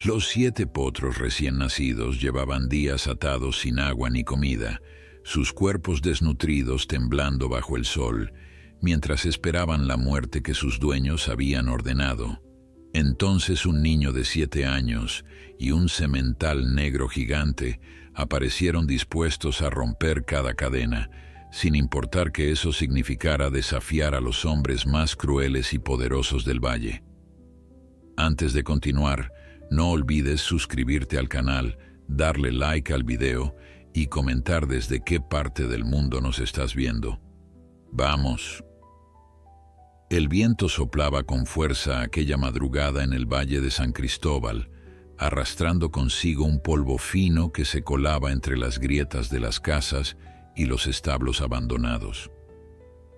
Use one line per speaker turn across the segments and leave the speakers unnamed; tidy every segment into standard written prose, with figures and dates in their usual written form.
Los 7 potros recién nacidos llevaban días atados sin agua ni comida, sus cuerpos desnutridos temblando bajo el sol, mientras esperaban la muerte que sus dueños habían ordenado. Entonces un niño de 7 años y un semental negro gigante aparecieron dispuestos a romper cada cadena, sin importar que eso significara desafiar a los hombres más crueles y poderosos del valle. Antes de continuar, no olvides suscribirte al canal, darle like al video y comentar desde qué parte del mundo nos estás viendo. ¡Vamos! El viento soplaba con fuerza aquella madrugada en el valle de San Cristóbal, arrastrando consigo un polvo fino que se colaba entre las grietas de las casas y los establos abandonados.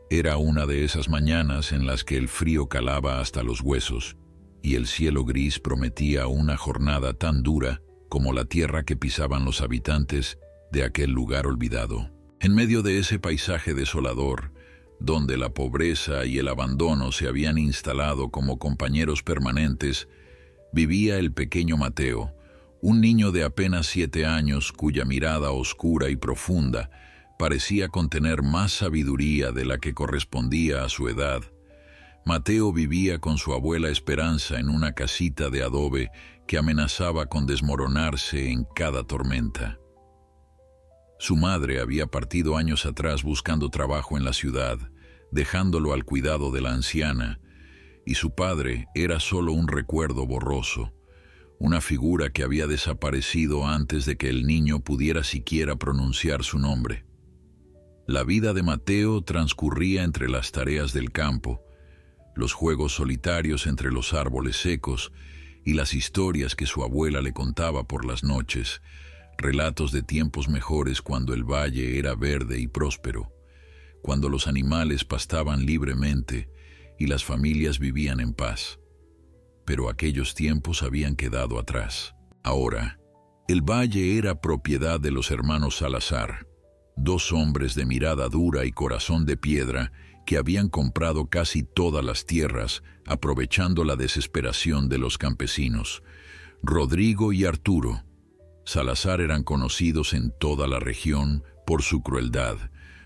Era una de esas mañanas en las que el frío calaba hasta los huesos y el cielo gris prometía una jornada tan dura como la tierra que pisaban los habitantes de aquel lugar olvidado. En medio de ese paisaje desolador, donde la pobreza y el abandono se habían instalado como compañeros permanentes, vivía el pequeño Mateo, un niño de apenas 7 años cuya mirada oscura y profunda parecía contener más sabiduría de la que correspondía a su edad. Mateo vivía con su abuela Esperanza en una casita de adobe que amenazaba con desmoronarse en cada tormenta. Su madre había partido años atrás buscando trabajo en la ciudad, dejándolo al cuidado de la anciana, y su padre era solo un recuerdo borroso, una figura que había desaparecido antes de que el niño pudiera siquiera pronunciar su nombre. La vida de Mateo transcurría entre las tareas del campo, los juegos solitarios entre los árboles secos y las historias que su abuela le contaba por las noches, relatos de tiempos mejores cuando el valle era verde y próspero, cuando los animales pastaban libremente y las familias vivían en paz. Pero aquellos tiempos habían quedado atrás. Ahora, el valle era propiedad de los hermanos Salazar, 2 hombres de mirada dura y corazón de piedra que habían comprado casi todas las tierras, aprovechando la desesperación de los campesinos. Rodrigo y Arturo Salazar eran conocidos en toda la región por su crueldad,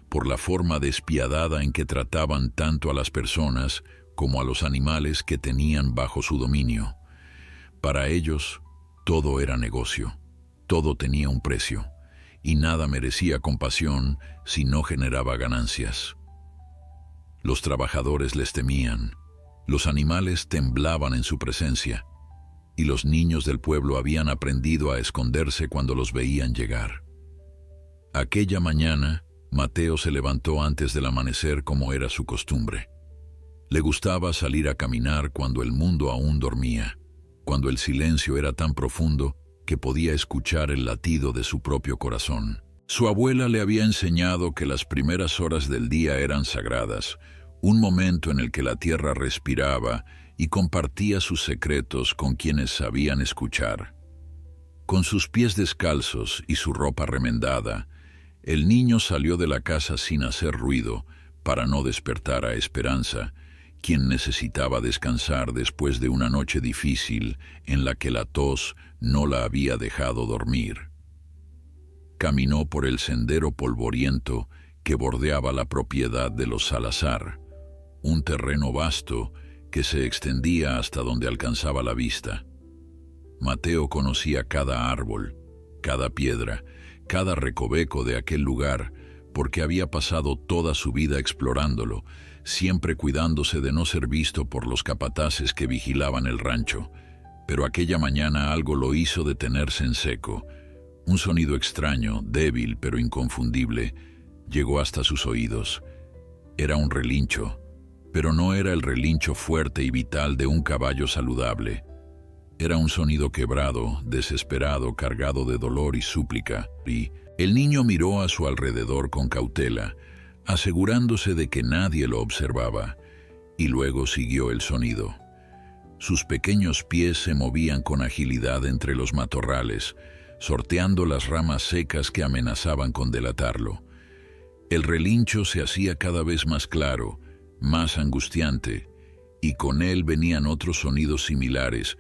por la forma despiadada en que trataban tanto a las personas como a los animales que tenían bajo su dominio. Para ellos, todo era negocio, todo tenía un precio, y nada merecía compasión si no generaba ganancias. Los trabajadores les temían, los animales temblaban en su presencia, y los niños del pueblo habían aprendido a esconderse cuando los veían llegar. Aquella mañana, Mateo se levantó antes del amanecer como era su costumbre. Le gustaba salir a caminar cuando el mundo aún dormía, cuando el silencio era tan profundo que podía escuchar el latido de su propio corazón. Su abuela le había enseñado que las primeras horas del día eran sagradas, un momento en el que la tierra respiraba y compartía sus secretos con quienes sabían escuchar. Con sus pies descalzos y su ropa remendada, el niño salió de la casa sin hacer ruido para no despertar a Esperanza, quien necesitaba descansar después de una noche difícil en la que la tos no la había dejado dormir. Caminó por el sendero polvoriento que bordeaba la propiedad de los Salazar, un terreno vasto que se extendía hasta donde alcanzaba la vista. Mateo conocía cada árbol, cada piedra, cada recoveco de aquel lugar, porque había pasado toda su vida explorándolo, siempre cuidándose de no ser visto por los capataces que vigilaban el rancho. Pero aquella mañana algo lo hizo detenerse en seco. Un sonido extraño, débil pero inconfundible, llegó hasta sus oídos. Era un relincho, pero no era el relincho fuerte y vital de un caballo saludable. Era un sonido quebrado, desesperado, cargado de dolor y súplica, y el niño miró a su alrededor con cautela, asegurándose de que nadie lo observaba, y luego siguió el sonido. Sus pequeños pies se movían con agilidad entre los matorrales, sorteando las ramas secas que amenazaban con delatarlo. El relincho se hacía cada vez más claro, más angustiante, y con él venían otros sonidos similares,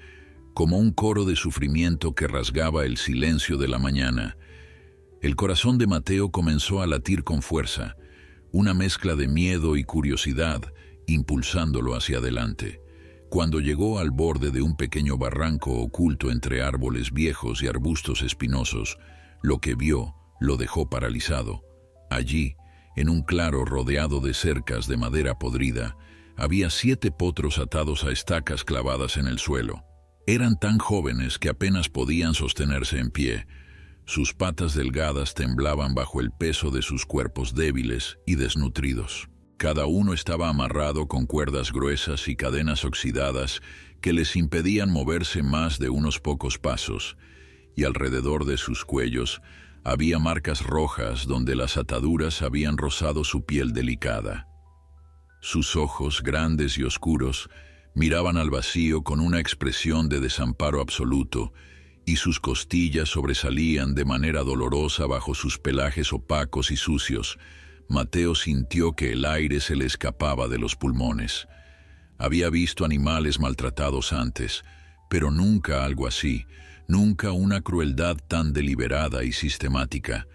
como un coro de sufrimiento que rasgaba el silencio de la mañana. El corazón de Mateo comenzó a latir con fuerza, una mezcla de miedo y curiosidad, impulsándolo hacia adelante. Cuando llegó al borde de un pequeño barranco oculto entre árboles viejos y arbustos espinosos, lo que vio lo dejó paralizado. Allí, en un claro rodeado de cercas de madera podrida, había 7 potros atados a estacas clavadas en el suelo. Eran tan jóvenes que apenas podían sostenerse en pie. Sus patas delgadas temblaban bajo el peso de sus cuerpos débiles y desnutridos. Cada uno estaba amarrado con cuerdas gruesas y cadenas oxidadas que les impedían moverse más de unos pocos pasos, y alrededor de sus cuellos había marcas rojas donde las ataduras habían rozado su piel delicada. Sus ojos, grandes y oscuros, miraban al vacío con una expresión de desamparo absoluto, y sus costillas sobresalían de manera dolorosa bajo sus pelajes opacos y sucios. Mateo sintió que el aire se le escapaba de los pulmones. Había visto animales maltratados antes, pero nunca algo así, nunca una crueldad tan deliberada y sistemática.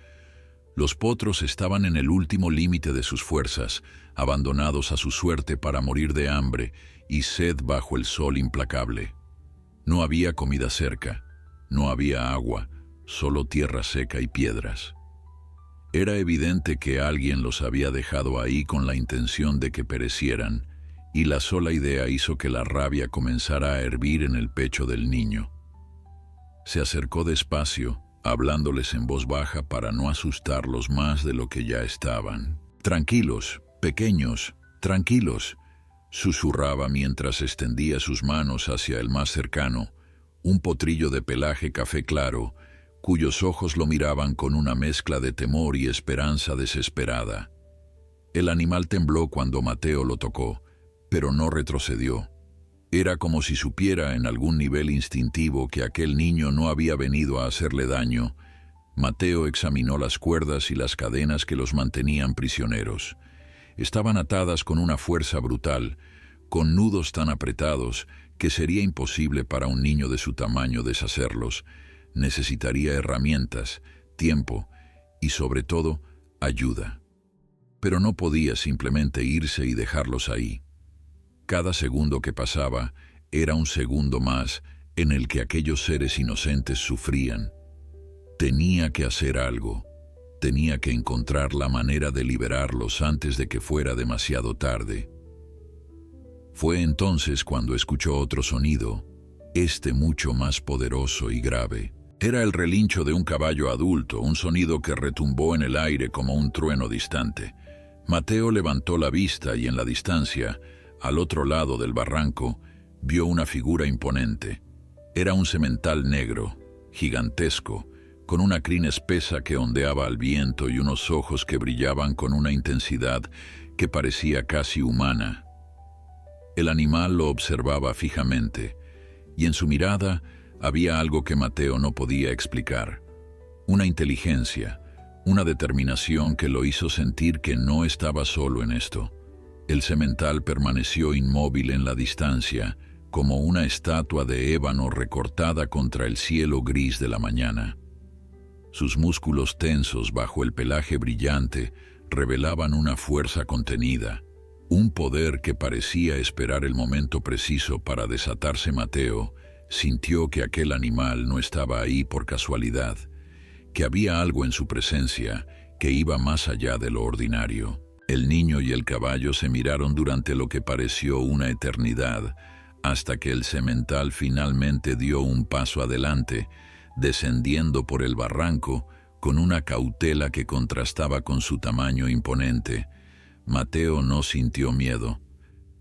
Los potros estaban en el último límite de sus fuerzas, abandonados a su suerte para morir de hambre y sed bajo el sol implacable. No había comida cerca, no había agua, solo tierra seca y piedras. Era evidente que alguien los había dejado ahí con la intención de que perecieran, y la sola idea hizo que la rabia comenzara a hervir en el pecho del niño. Se acercó despacio, hablándoles en voz baja para no asustarlos más de lo que ya estaban. «Tranquilos, pequeños, tranquilos», susurraba mientras extendía sus manos hacia el más cercano, un potrillo de pelaje café claro, cuyos ojos lo miraban con una mezcla de temor y esperanza desesperada. El animal tembló cuando Mateo lo tocó, pero no retrocedió. Era como si supiera en algún nivel instintivo que aquel niño no había venido a hacerle daño. Mateo examinó las cuerdas y las cadenas que los mantenían prisioneros. Estaban atadas con una fuerza brutal, con nudos tan apretados que sería imposible para un niño de su tamaño deshacerlos. Necesitaría herramientas, tiempo y, sobre todo, ayuda. Pero no podía simplemente irse y dejarlos ahí. Cada segundo que pasaba era un segundo más en el que aquellos seres inocentes sufrían. Tenía que hacer algo. Tenía que encontrar la manera de liberarlos antes de que fuera demasiado tarde. Fue entonces cuando escuchó otro sonido, mucho más poderoso y grave. Era el relincho de un caballo adulto, un sonido que retumbó en el aire como un trueno distante. Mateo levantó la vista y en la distancia, al otro lado del barranco, vio una figura imponente. Era un semental negro, gigantesco, con una crin espesa que ondeaba al viento y unos ojos que brillaban con una intensidad que parecía casi humana. El animal lo observaba fijamente, y en su mirada había algo que Mateo no podía explicar. Una inteligencia, una determinación que lo hizo sentir que no estaba solo en esto. El semental permaneció inmóvil en la distancia, como una estatua de ébano recortada contra el cielo gris de la mañana. Sus músculos tensos bajo el pelaje brillante revelaban una fuerza contenida, un poder que parecía esperar el momento preciso para desatarse. Mateo sintió que aquel animal no estaba ahí por casualidad, que había algo en su presencia que iba más allá de lo ordinario. El niño y el caballo se miraron durante lo que pareció una eternidad, hasta que el semental finalmente dio un paso adelante, descendiendo por el barranco con una cautela que contrastaba con su tamaño imponente. Mateo no sintió miedo.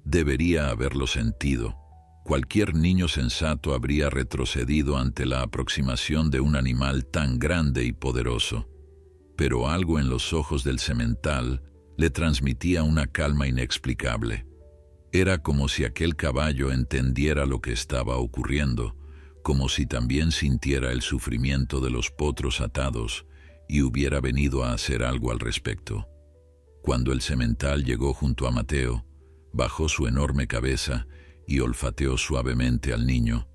Debería haberlo sentido. Cualquier niño sensato habría retrocedido ante la aproximación de un animal tan grande y poderoso. Pero algo en los ojos del semental le transmitía una calma inexplicable. Era como si aquel caballo entendiera lo que estaba ocurriendo, como si también sintiera el sufrimiento de los potros atados y hubiera venido a hacer algo al respecto. Cuando el semental llegó junto a Mateo, bajó su enorme cabeza y olfateó suavemente al niño.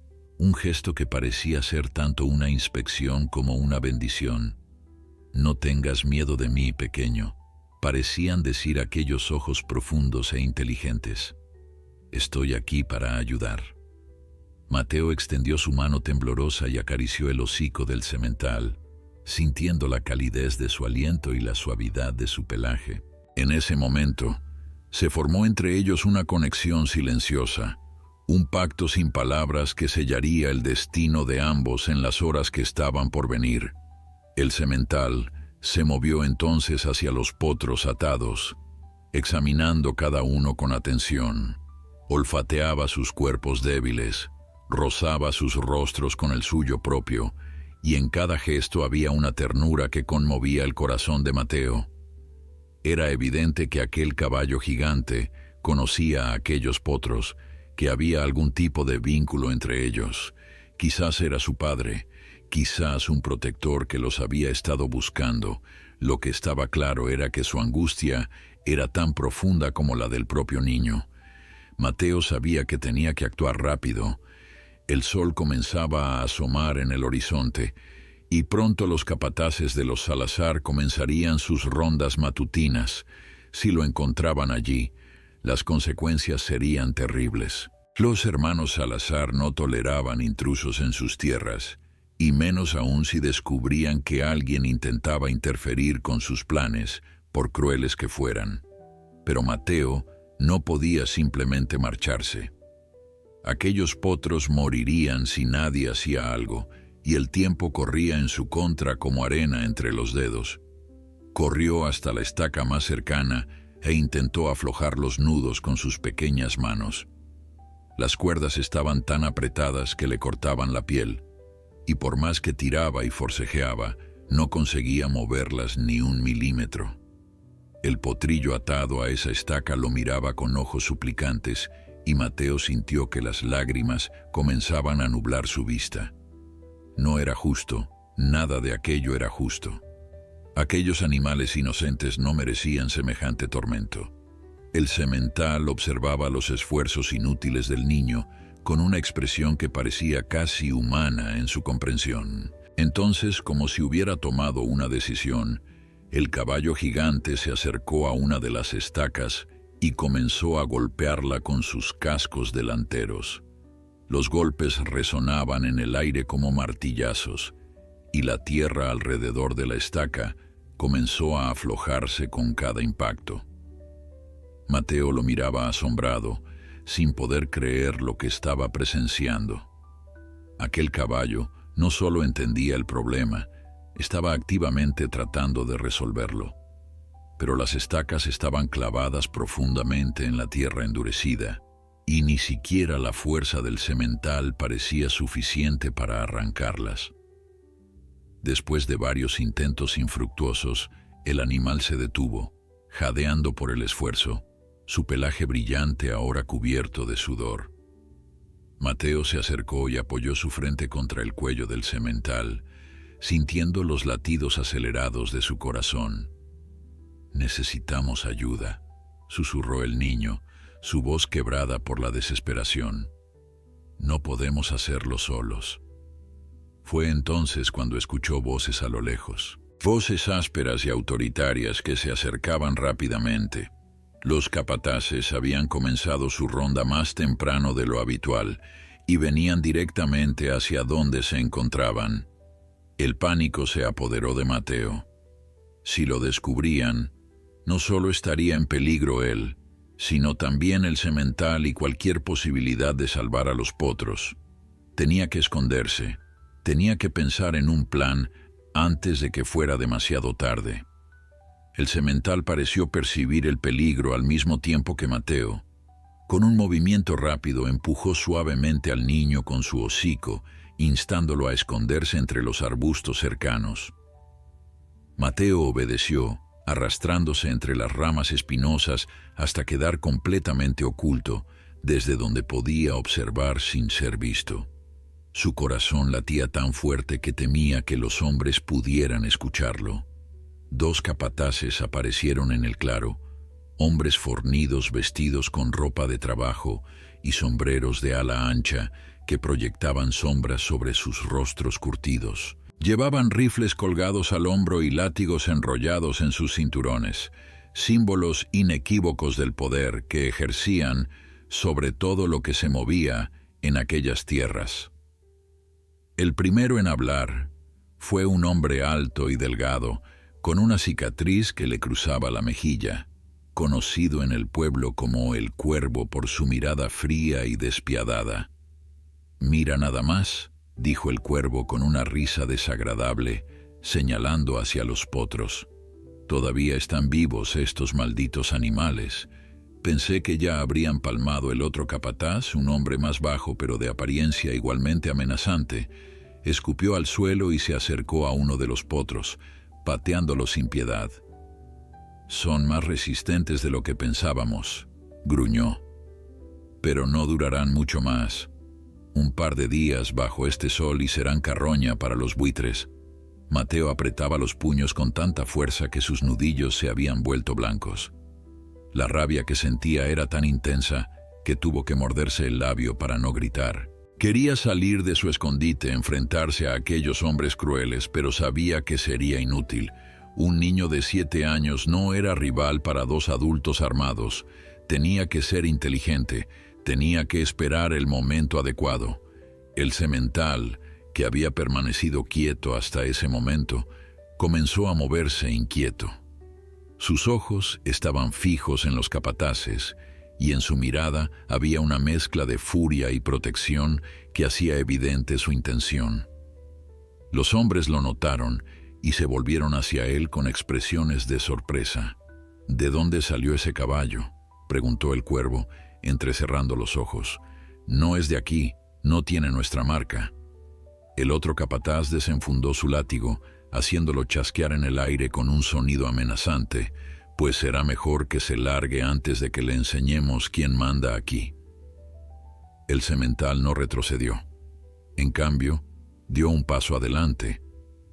un gesto que parecía ser tanto una inspección como una bendición. «No tengas miedo de mí, pequeño», parecían decir aquellos ojos profundos e inteligentes. «Estoy aquí para ayudar». Mateo extendió su mano temblorosa y acarició el hocico del semental, sintiendo la calidez de su aliento y la suavidad de su pelaje. En ese momento, se formó entre ellos una conexión silenciosa, un pacto sin palabras que sellaría el destino de ambos en las horas que estaban por venir. El semental se movió entonces hacia los potros atados, examinando cada uno con atención. Olfateaba sus cuerpos débiles, rozaba sus rostros con el suyo propio, y en cada gesto había una ternura que conmovía el corazón de Mateo. Era evidente que aquel caballo gigante conocía a aquellos potros, que había algún tipo de vínculo entre ellos. Quizás era su padre, quizás un protector que los había estado buscando. Lo que estaba claro era que su angustia era tan profunda como la del propio niño. Mateo sabía que tenía que actuar rápido. El sol comenzaba a asomar en el horizonte, y pronto los capataces de los Salazar comenzarían sus rondas matutinas. Si lo encontraban allí, las consecuencias serían terribles. Los hermanos Salazar no toleraban intrusos en sus tierras, y menos aún si descubrían que alguien intentaba interferir con sus planes, por crueles que fueran. Pero Mateo no podía simplemente marcharse. Aquellos potros morirían si nadie hacía algo, y el tiempo corría en su contra como arena entre los dedos. Corrió hasta la estaca más cercana e intentó aflojar los nudos con sus pequeñas manos. Las cuerdas estaban tan apretadas que le cortaban la piel, y por más que tiraba y forcejeaba, no conseguía moverlas ni un milímetro. El potrillo atado a esa estaca lo miraba con ojos suplicantes, y Mateo sintió que las lágrimas comenzaban a nublar su vista. No era justo, nada de aquello era justo. Aquellos animales inocentes no merecían semejante tormento. El semental observaba los esfuerzos inútiles del niño con una expresión que parecía casi humana en su comprensión. Entonces, como si hubiera tomado una decisión, el caballo gigante se acercó a una de las estacas y comenzó a golpearla con sus cascos delanteros. Los golpes resonaban en el aire como martillazos, y la tierra alrededor de la estaca comenzó a aflojarse con cada impacto. Mateo lo miraba asombrado, sin poder creer lo que estaba presenciando. Aquel caballo no solo entendía el problema, estaba activamente tratando de resolverlo. Pero las estacas estaban clavadas profundamente en la tierra endurecida, y ni siquiera la fuerza del semental parecía suficiente para arrancarlas. Después de varios intentos infructuosos, el animal se detuvo, jadeando por el esfuerzo, su pelaje brillante ahora cubierto de sudor. Mateo se acercó y apoyó su frente contra el cuello del semental, sintiendo los latidos acelerados de su corazón. «Necesitamos ayuda», susurró el niño, su voz quebrada por la desesperación. «No podemos hacerlo solos». Fue entonces cuando escuchó voces a lo lejos, voces ásperas y autoritarias que se acercaban rápidamente. Los capataces habían comenzado su ronda más temprano de lo habitual y venían directamente hacia donde se encontraban. El pánico se apoderó de Mateo. Si lo descubrían, no solo estaría en peligro él, sino también el semental y cualquier posibilidad de salvar a los potros. Tenía que esconderse, tenía que pensar en un plan antes de que fuera demasiado tarde. El semental pareció percibir el peligro al mismo tiempo que Mateo. Con un movimiento rápido empujó suavemente al niño con su hocico, instándolo a esconderse entre los arbustos cercanos. Mateo obedeció, arrastrándose entre las ramas espinosas hasta quedar completamente oculto, desde donde podía observar sin ser visto. Su corazón latía tan fuerte que temía que los hombres pudieran escucharlo. 2 capataces aparecieron en el claro, hombres fornidos vestidos con ropa de trabajo y sombreros de ala ancha que proyectaban sombras sobre sus rostros curtidos. Llevaban rifles colgados al hombro y látigos enrollados en sus cinturones, símbolos inequívocos del poder que ejercían sobre todo lo que se movía en aquellas tierras. El primero en hablar fue un hombre alto y delgado, con una cicatriz que le cruzaba la mejilla, conocido en el pueblo como el Cuervo por su mirada fría y despiadada. «Mira nada más», dijo el Cuervo con una risa desagradable, señalando hacia los potros. «Todavía están vivos estos malditos animales. Pensé que ya habrían palmado el otro capataz, un hombre más bajo pero de apariencia igualmente amenazante. Escupió al suelo y se acercó a uno de los potros, pateándolo sin piedad. «Son más resistentes de lo que pensábamos», gruñó. «Pero no durarán mucho más. Un par de días bajo este sol y serán carroña para los buitres». Mateo apretaba los puños con tanta fuerza que sus nudillos se habían vuelto blancos. La rabia que sentía era tan intensa que tuvo que morderse el labio para no gritar. Quería salir de su escondite, enfrentarse a aquellos hombres crueles, pero sabía que sería inútil. Un niño de 7 años no era rival para 2 adultos armados. Tenía que ser inteligente, tenía que esperar el momento adecuado. El semental, que había permanecido quieto hasta ese momento, comenzó a moverse inquieto. Sus ojos estaban fijos en los capataces, y en su mirada había una mezcla de furia y protección que hacía evidente su intención. Los hombres lo notaron y se volvieron hacia él con expresiones de sorpresa. «¿De dónde salió ese caballo?», preguntó el Cuervo, entrecerrando los ojos. «No es de aquí, no tiene nuestra marca». El otro capataz desenfundó su látigo, haciéndolo chasquear en el aire con un sonido amenazante, «pues será mejor que se largue antes de que le enseñemos quién manda aquí». El semental no retrocedió. En cambio, dio un paso adelante,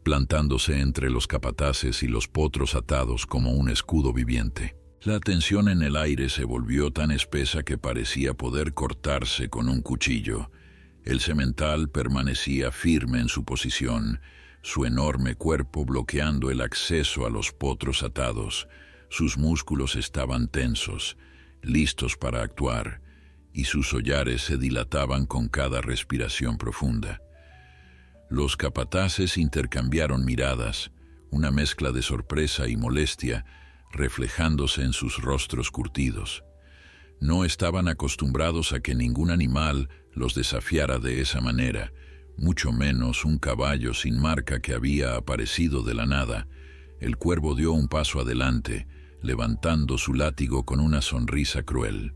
plantándose entre los capataces y los potros atados como un escudo viviente. La tensión en el aire se volvió tan espesa que parecía poder cortarse con un cuchillo. El semental permanecía firme en su posición, su enorme cuerpo bloqueando el acceso a los potros atados. Sus músculos estaban tensos, listos para actuar, y sus hollares se dilataban con cada respiración profunda. Los capataces intercambiaron miradas, una mezcla de sorpresa y molestia, reflejándose en sus rostros curtidos. No estaban acostumbrados a que ningún animal los desafiara de esa manera, mucho menos un caballo sin marca que había aparecido de la nada. El Cuervo dio un paso adelante, levantando su látigo con una sonrisa cruel.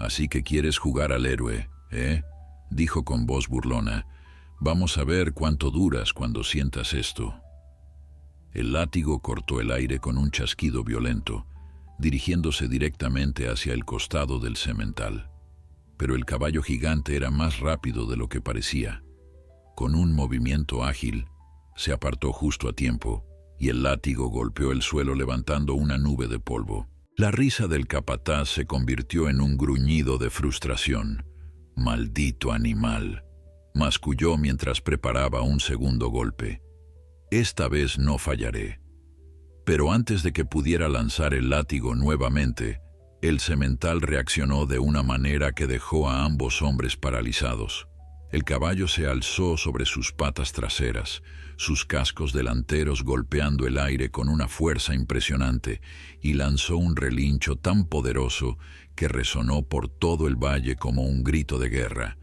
«Así que quieres jugar al héroe, ¿eh?», dijo con voz burlona. «Vamos a ver cuánto duras cuando sientas esto». El látigo cortó el aire con un chasquido violento, dirigiéndose directamente hacia el costado del semental. Pero el caballo gigante era más rápido de lo que parecía. Con un movimiento ágil, se apartó justo a tiempo, y el látigo golpeó el suelo levantando una nube de polvo. La risa del capataz se convirtió en un gruñido de frustración. «Maldito animal», masculló mientras preparaba un segundo golpe. «Esta vez no fallaré». Pero antes de que pudiera lanzar el látigo nuevamente, el semental reaccionó de una manera que dejó a ambos hombres paralizados. El caballo se alzó sobre sus patas traseras, sus cascos delanteros golpeando el aire con una fuerza impresionante, y lanzó un relincho tan poderoso que resonó por todo el valle como un grito de guerra.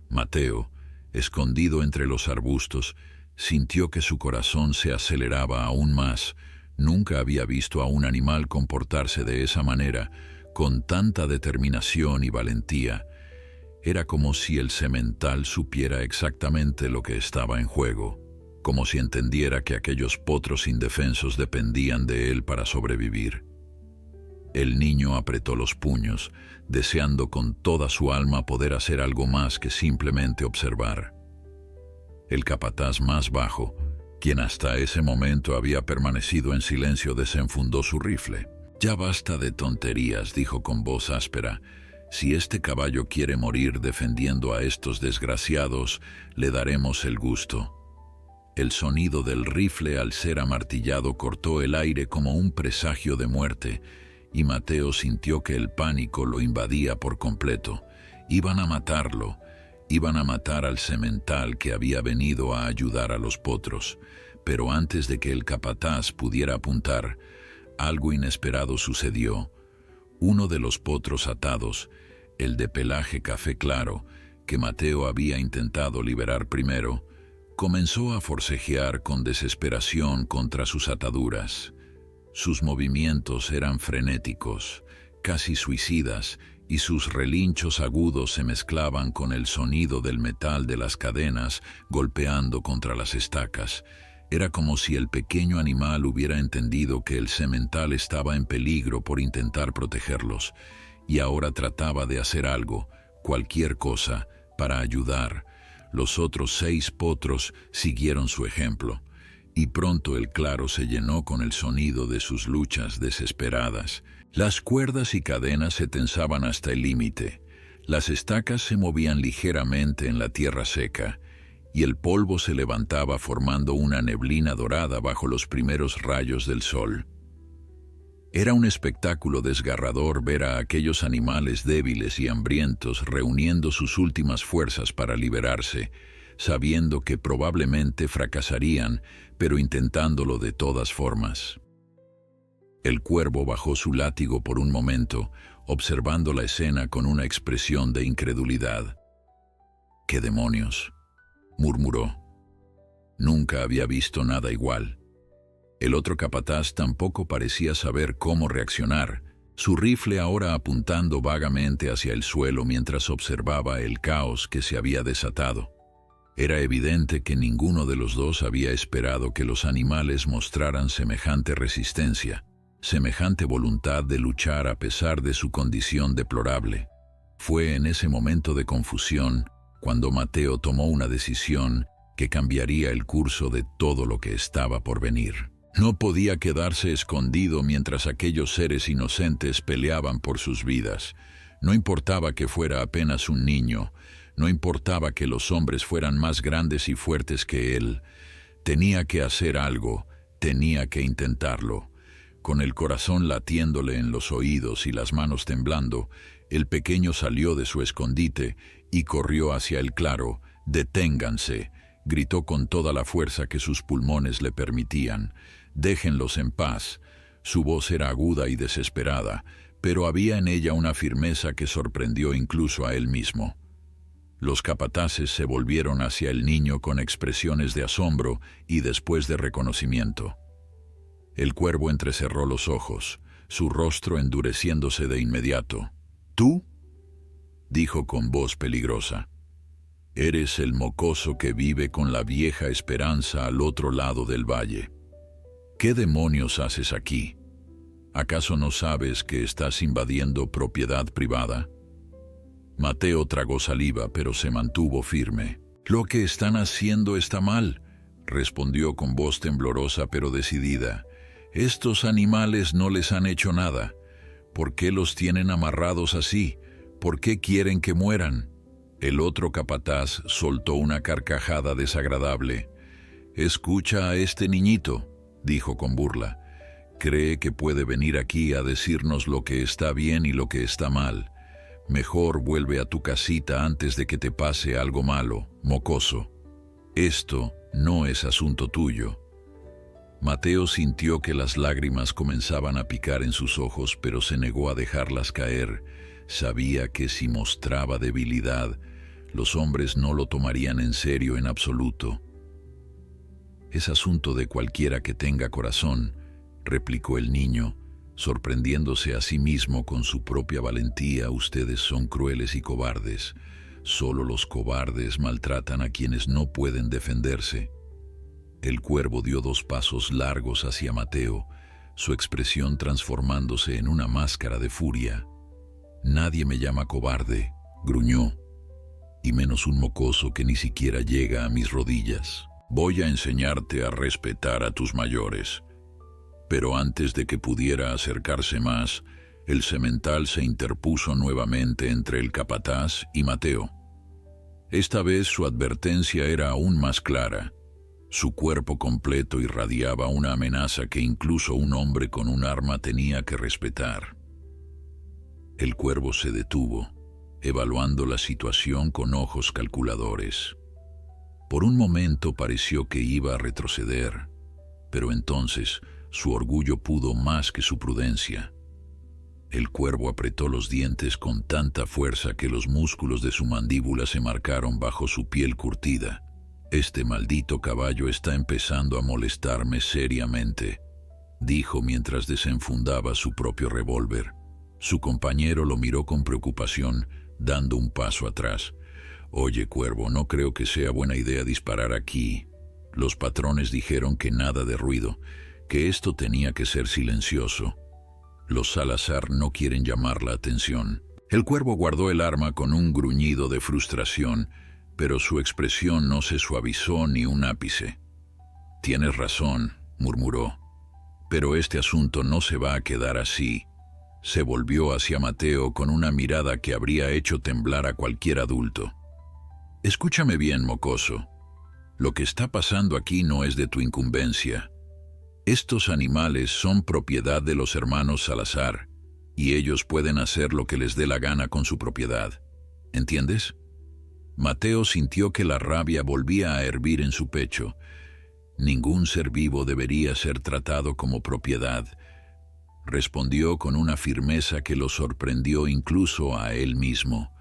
Mateo, escondido entre los arbustos, sintió que su corazón se aceleraba aún más. Nunca había visto a un animal comportarse de esa manera, con tanta determinación y valentía. Era como si el semental supiera exactamente lo que estaba en juego, como si entendiera que aquellos potros indefensos dependían de él para sobrevivir. El niño apretó los puños, deseando con toda su alma poder hacer algo más que simplemente observar. El capataz más bajo, quien hasta ese momento había permanecido en silencio, desenfundó su rifle. «Ya basta de tonterías», dijo con voz áspera. Si este caballo quiere morir defendiendo a estos desgraciados, le daremos el gusto. El sonido del rifle al ser amartillado cortó el aire como un presagio de muerte, y Mateo sintió que el pánico lo invadía por completo. Iban a matarlo, iban a matar al semental que había venido a ayudar a los potros, pero antes de que el capataz pudiera apuntar, algo inesperado sucedió. Uno de los potros atados, el de pelaje café claro, que Mateo había intentado liberar primero, comenzó a forcejear con desesperación contra sus ataduras. Sus movimientos eran frenéticos, casi suicidas, y sus relinchos agudos se mezclaban con el sonido del metal de las cadenas golpeando contra las estacas. Era como si el pequeño animal hubiera entendido que el semental estaba en peligro por intentar protegerlos, y ahora trataba de hacer algo, cualquier cosa, para ayudar. Los otros 6 potros siguieron su ejemplo, y pronto el claro se llenó con el sonido de sus luchas desesperadas. Las cuerdas y cadenas se tensaban hasta el límite, las estacas se movían ligeramente en la tierra seca, y el polvo se levantaba formando una neblina dorada bajo los primeros rayos del sol. Era un espectáculo desgarrador ver a aquellos animales débiles y hambrientos reuniendo sus últimas fuerzas para liberarse, sabiendo que probablemente fracasarían, pero intentándolo de todas formas. El cuervo bajó su látigo por un momento, observando la escena con una expresión de incredulidad. «¿Qué demonios?», murmuró. Nunca había visto nada igual. El otro capataz tampoco parecía saber cómo reaccionar, su rifle ahora apuntando vagamente hacia el suelo mientras observaba el caos que se había desatado. Era evidente que ninguno de los dos había esperado que los animales mostraran semejante resistencia, semejante voluntad de luchar a pesar de su condición deplorable. Fue en ese momento de confusión cuando Mateo tomó una decisión que cambiaría el curso de todo lo que estaba por venir. No podía quedarse escondido mientras aquellos seres inocentes peleaban por sus vidas. No importaba que fuera apenas un niño, no importaba que los hombres fueran más grandes y fuertes que él. Tenía que hacer algo, tenía que intentarlo. Con el corazón latiéndole en los oídos y las manos temblando, el pequeño salió de su escondite y corrió hacia el claro. «¡Deténganse!», gritó con toda la fuerza que sus pulmones le permitían. «Déjenlos en paz». Su voz era aguda y desesperada, pero había en ella una firmeza que sorprendió incluso a él mismo. Los capataces se volvieron hacia el niño con expresiones de asombro y después de reconocimiento. El cuervo entrecerró los ojos, su rostro endureciéndose de inmediato. «¿Tú?», dijo con voz peligrosa. «Eres el mocoso que vive con la vieja esperanza al otro lado del valle. ¿Qué demonios haces aquí? ¿Acaso no sabes que estás invadiendo propiedad privada?». Mateo tragó saliva, pero se mantuvo firme. «Lo que están haciendo está mal», respondió con voz temblorosa pero decidida. «Estos animales no les han hecho nada. ¿Por qué los tienen amarrados así? ¿Por qué quieren que mueran?». El otro capataz soltó una carcajada desagradable. «Escucha a este niñito», dijo con burla. «Cree que puede venir aquí a decirnos lo que está bien y lo que está mal. Mejor vuelve a tu casita antes de que te pase algo malo, mocoso. Esto no es asunto tuyo». Mateo sintió que las lágrimas comenzaban a picar en sus ojos, pero se negó a dejarlas caer. Sabía que si mostraba debilidad, los hombres no lo tomarían en serio en absoluto. «Es asunto de cualquiera que tenga corazón», replicó el niño, sorprendiéndose a sí mismo con su propia valentía. «Ustedes son crueles y cobardes. Solo los cobardes maltratan a quienes no pueden defenderse». El cuervo dio 2 pasos largos hacia Mateo, su expresión transformándose en una máscara de furia. «Nadie me llama cobarde», gruñó, «y menos un mocoso que ni siquiera llega a mis rodillas. Voy a enseñarte a respetar a tus mayores». Pero antes de que pudiera acercarse más, El semental se interpuso nuevamente entre el capataz y Mateo. Esta vez su advertencia era aún más clara. Su cuerpo completo irradiaba una amenaza que incluso un hombre con un arma tenía que respetar. El cuervo se detuvo, evaluando la situación con ojos calculadores. Por un momento pareció que iba a retroceder, pero entonces su orgullo pudo más que su prudencia. El cuervo apretó los dientes con tanta fuerza que los músculos de su mandíbula se marcaron bajo su piel curtida. «Este maldito caballo está empezando a molestarme seriamente», dijo mientras desenfundaba su propio revólver. Su compañero lo miró con preocupación, dando un paso atrás. «Oye, cuervo, no creo que sea buena idea disparar aquí. Los patrones dijeron que nada de ruido, que esto tenía que ser silencioso. Los Salazar no quieren llamar la atención». El cuervo guardó el arma con un gruñido de frustración, pero su expresión no se suavizó ni un ápice. «Tienes razón», murmuró, «pero este asunto no se va a quedar así». Se volvió hacia Mateo con una mirada que habría hecho temblar a cualquier adulto. «Escúchame bien, mocoso. Lo que está pasando aquí no es de tu incumbencia. Estos animales son propiedad de los hermanos Salazar, y ellos pueden hacer lo que les dé la gana con su propiedad. ¿Entiendes?» Mateo sintió que la rabia volvía a hervir en su pecho. «Ningún ser vivo debería ser tratado como propiedad», respondió con una firmeza que lo sorprendió incluso a él mismo.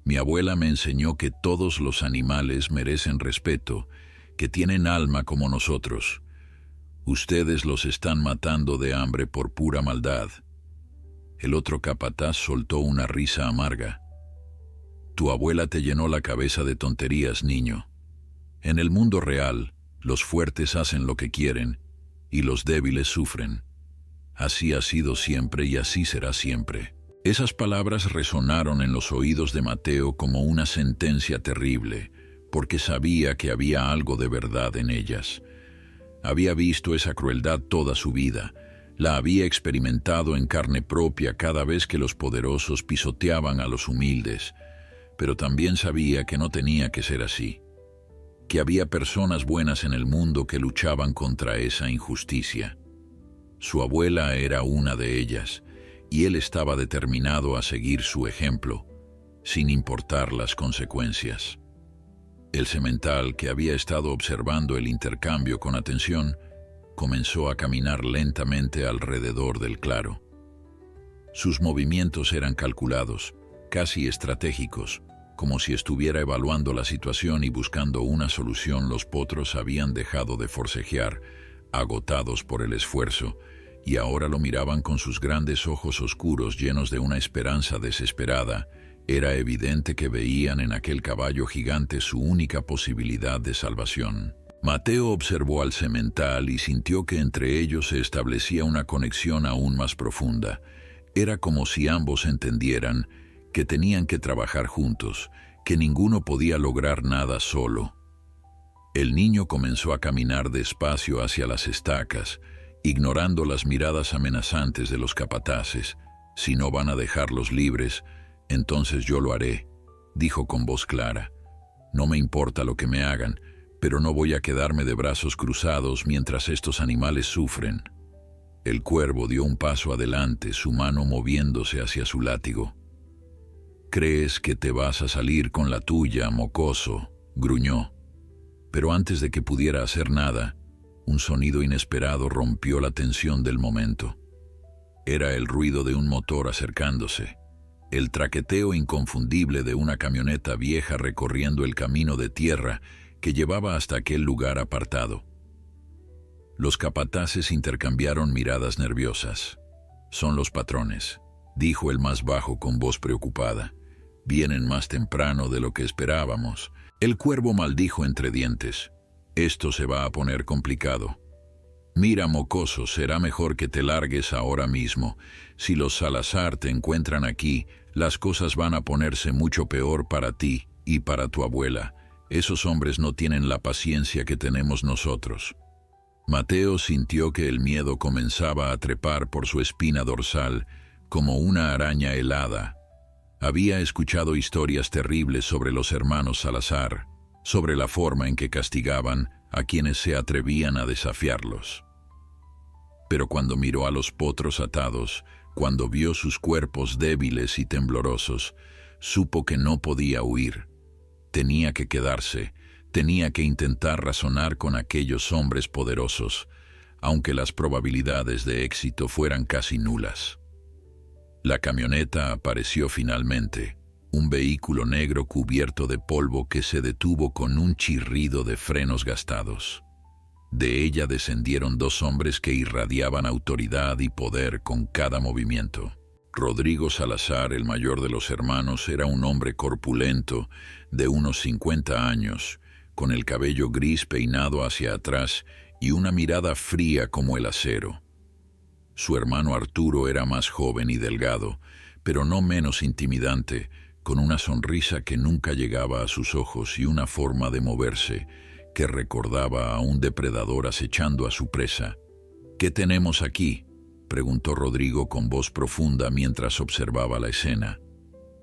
«Mi abuela me enseñó que todos los animales merecen respeto, que tienen alma como nosotros. Ustedes los están matando de hambre por pura maldad». El otro capataz soltó una risa amarga. «Tu abuela te llenó la cabeza de tonterías, niño. En el mundo real, los fuertes hacen lo que quieren y los débiles sufren. Así ha sido siempre y así será siempre». Esas palabras resonaron en los oídos de Mateo como una sentencia terrible, porque sabía que había algo de verdad en ellas. Había visto esa crueldad toda su vida, la había experimentado en carne propia cada vez que los poderosos pisoteaban a los humildes, pero también sabía que no tenía que ser así, que había personas buenas en el mundo que luchaban contra esa injusticia. Su abuela era una de ellas, y él estaba determinado a seguir su ejemplo, sin importar las consecuencias. El semental, que había estado observando el intercambio con atención, comenzó a caminar lentamente alrededor del claro. Sus movimientos eran calculados, casi estratégicos, como si estuviera evaluando la situación y buscando una solución. Los potros habían dejado de forcejear, agotados por el esfuerzo, y ahora lo miraban con sus grandes ojos oscuros llenos de una esperanza desesperada. Era evidente que veían en aquel caballo gigante su única posibilidad de salvación. Mateo observó al semental y sintió que entre ellos se establecía una conexión aún más profunda. Era como si ambos entendieran que tenían que trabajar juntos, que ninguno podía lograr nada solo. El niño comenzó a caminar despacio hacia las estacas, ignorando las miradas amenazantes de los capataces. «Si no van a dejarlos libres, entonces yo lo haré», dijo con voz clara. «No me importa lo que me hagan, pero no voy a quedarme de brazos cruzados mientras estos animales sufren». El cuervo dio un paso adelante, su mano moviéndose hacia su látigo. «¿Crees que te vas a salir con la tuya, mocoso?», gruñó. Pero antes de que pudiera hacer nada, un sonido inesperado rompió la tensión del momento. Era el ruido de un motor acercándose, el traqueteo inconfundible de una camioneta vieja recorriendo el camino de tierra que llevaba hasta aquel lugar apartado. Los capataces intercambiaron miradas nerviosas. «Son los patrones», dijo el más bajo con voz preocupada. «Vienen más temprano de lo que esperábamos». El cuervo maldijo entre dientes. «Esto se va a poner complicado. Mira, mocoso, será mejor que te largues ahora mismo. Si los Salazar te encuentran aquí, las cosas van a ponerse mucho peor para ti y para tu abuela. Esos hombres no tienen la paciencia que tenemos nosotros». Mateo sintió que el miedo comenzaba a trepar por su espina dorsal, como una araña helada. Había escuchado historias terribles sobre los hermanos Salazar, sobre la forma en que castigaban a quienes se atrevían a desafiarlos. Pero cuando miró a los potros atados, cuando vio sus cuerpos débiles y temblorosos, supo que no podía huir. Tenía que quedarse, tenía que intentar razonar con aquellos hombres poderosos, aunque las probabilidades de éxito fueran casi nulas. La camioneta apareció finalmente, un vehículo negro cubierto de polvo que se detuvo con un chirrido de frenos gastados. De ella descendieron dos hombres que irradiaban autoridad y poder con cada movimiento. Rodrigo Salazar, el mayor de los hermanos, era un hombre corpulento, de unos 50 años, con el cabello gris peinado hacia atrás y una mirada fría como el acero. Su hermano Arturo era más joven y delgado, pero no menos intimidante, con una sonrisa que nunca llegaba a sus ojos y una forma de moverse que recordaba a un depredador acechando a su presa. «¿Qué tenemos aquí?», preguntó Rodrigo con voz profunda mientras observaba la escena.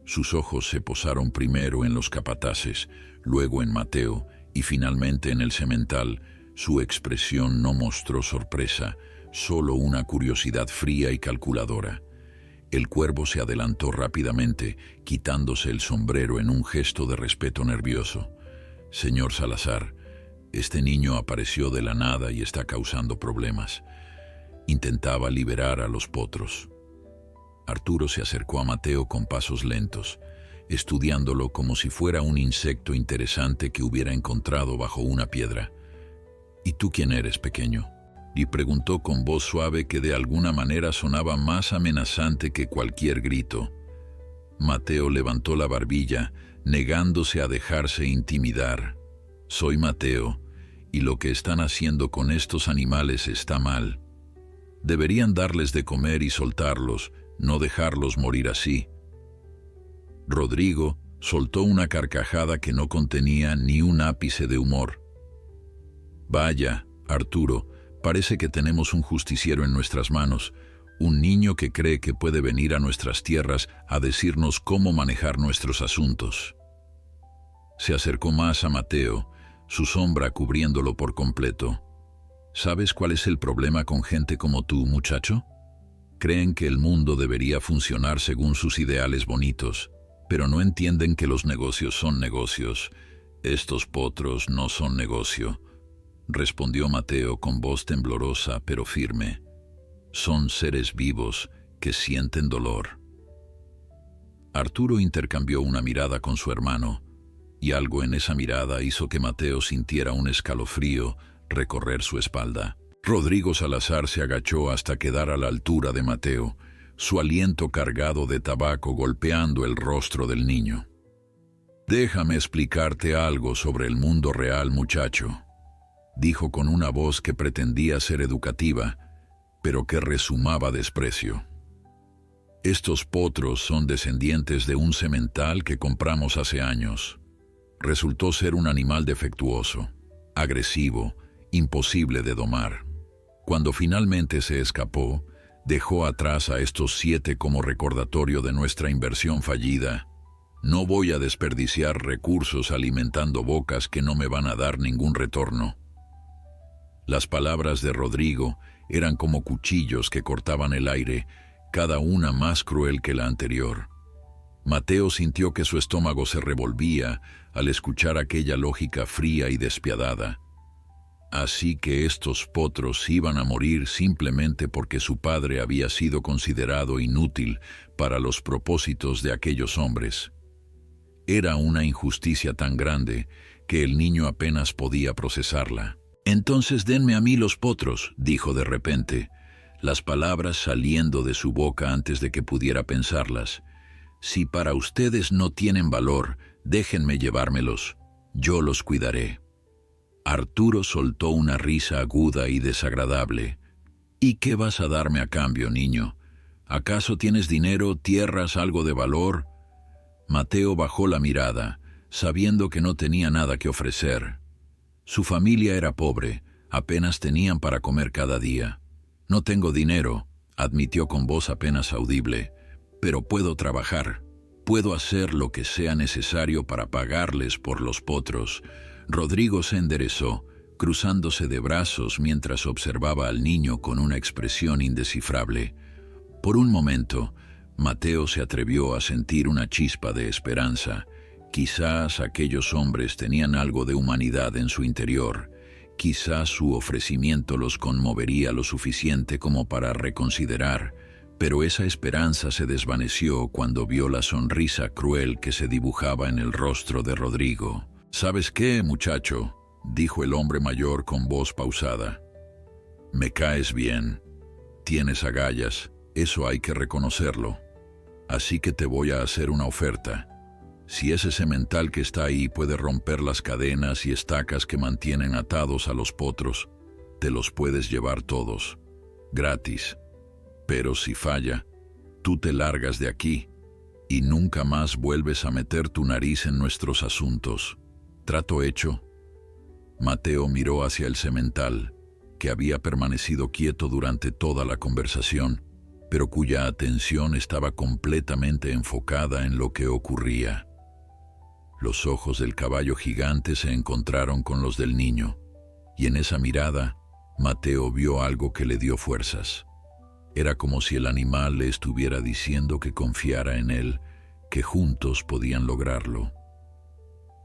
Sus ojos se posaron primero en los capataces, luego en Mateo y finalmente en el semental. Su expresión no mostró sorpresa, solo una curiosidad fría y calculadora. El cuervo se adelantó rápidamente, quitándose el sombrero en un gesto de respeto nervioso. «Señor Salazar, este niño apareció de la nada y está causando problemas. Intentaba liberar a los potros». Arturo se acercó a Mateo con pasos lentos, estudiándolo como si fuera un insecto interesante que hubiera encontrado bajo una piedra. «¿Y tú quién eres, pequeño?», y preguntó con voz suave que de alguna manera sonaba más amenazante que cualquier grito. Mateo levantó la barbilla, negándose a dejarse intimidar. «Soy Mateo, y lo que están haciendo con estos animales está mal. Deberían darles de comer y soltarlos, no dejarlos morir así». Rodrigo soltó una carcajada que no contenía ni un ápice de humor. «Vaya, Arturo, parece que tenemos un justiciero en nuestras manos, un niño que cree que puede venir a nuestras tierras a decirnos cómo manejar nuestros asuntos». Se acercó más a Mateo, su sombra cubriéndolo por completo. «¿Sabes cuál es el problema con gente como tú, muchacho? Creen que el mundo debería funcionar según sus ideales bonitos, pero no entienden que los negocios son negocios. Estos potros no son negocio», respondió Mateo con voz temblorosa pero firme. «Son seres vivos que sienten dolor». Arturo intercambió una mirada con su hermano, y algo en esa mirada hizo que Mateo sintiera un escalofrío recorrer su espalda. Rodrigo Salazar se agachó hasta quedar a la altura de Mateo, su aliento cargado de tabaco golpeando el rostro del niño. «Déjame explicarte algo sobre el mundo real, muchacho», dijo con una voz que pretendía ser educativa, pero que rezumaba desprecio. «Estos potros son descendientes de un semental que compramos hace años. Resultó ser un animal defectuoso, agresivo, imposible de domar. Cuando finalmente se escapó, dejó atrás a estos 7 como recordatorio de nuestra inversión fallida. No voy a desperdiciar recursos alimentando bocas que no me van a dar ningún retorno». Las palabras de Rodrigo eran como cuchillos que cortaban el aire, cada una más cruel que la anterior. Mateo sintió que su estómago se revolvía al escuchar aquella lógica fría y despiadada. Así que estos potros iban a morir simplemente porque su padre había sido considerado inútil para los propósitos de aquellos hombres. Era una injusticia tan grande que el niño apenas podía procesarla. «Entonces denme a mí los potros», dijo de repente, las palabras saliendo de su boca antes de que pudiera pensarlas. «Si para ustedes no tienen valor, déjenme llevármelos. Yo los cuidaré». Arturo soltó una risa aguda y desagradable. «¿Y qué vas a darme a cambio, niño? ¿Acaso tienes dinero, tierras, algo de valor?» Mateo bajó la mirada, sabiendo que no tenía nada que ofrecer. Su familia era pobre, apenas tenían para comer cada día. «No tengo dinero», admitió con voz apenas audible, pero puedo trabajar. Puedo hacer lo que sea necesario para pagarles por los potros. Rodrigo se enderezó, cruzándose de brazos mientras observaba al niño con una expresión indescifrable. Por un momento, Mateo se atrevió a sentir una chispa de esperanza. Quizás aquellos hombres tenían algo de humanidad en su interior. Quizás su ofrecimiento los conmovería lo suficiente como para reconsiderar. Pero esa esperanza se desvaneció cuando vio la sonrisa cruel que se dibujaba en el rostro de Rodrigo. «¿Sabes qué, muchacho?», dijo el hombre mayor con voz pausada. «Me caes bien. Tienes agallas, eso hay que reconocerlo. Así que te voy a hacer una oferta. Si ese semental que está ahí puede romper las cadenas y estacas que mantienen atados a los potros, te los puedes llevar todos, gratis. Pero si falla, tú te largas de aquí y nunca más vuelves a meter tu nariz en nuestros asuntos. ¿Trato hecho?». Mateo miró hacia el semental, que había permanecido quieto durante toda la conversación, pero cuya atención estaba completamente enfocada en lo que ocurría. Los ojos del caballo gigante se encontraron con los del niño, y en esa mirada, Mateo vio algo que le dio fuerzas. Era como si el animal le estuviera diciendo que confiara en él, que juntos podían lograrlo.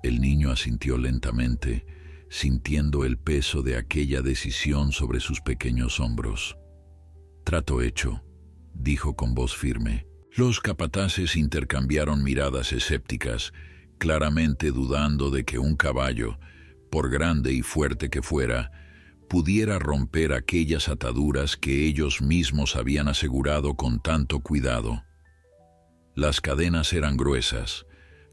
El niño asintió lentamente, sintiendo el peso de aquella decisión sobre sus pequeños hombros. «Trato hecho», dijo con voz firme. Los capataces intercambiaron miradas escépticas, claramente dudando de que un caballo, por grande y fuerte que fuera, pudiera romper aquellas ataduras que ellos mismos habían asegurado con tanto cuidado. Las cadenas eran gruesas,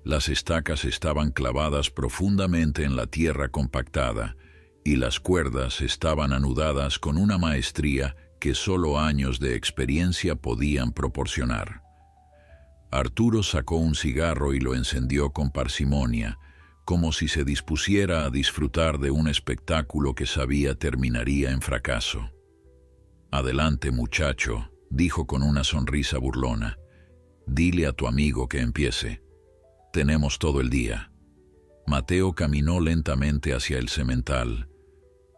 las estacas estaban clavadas profundamente en la tierra compactada, y las cuerdas estaban anudadas con una maestría que solo años de experiencia podían proporcionar. Arturo sacó un cigarro y lo encendió con parsimonia, como si se dispusiera a disfrutar de un espectáculo que sabía terminaría en fracaso. «Adelante, muchacho», dijo con una sonrisa burlona. «Dile a tu amigo que empiece. Tenemos todo el día». Mateo caminó lentamente hacia el semental,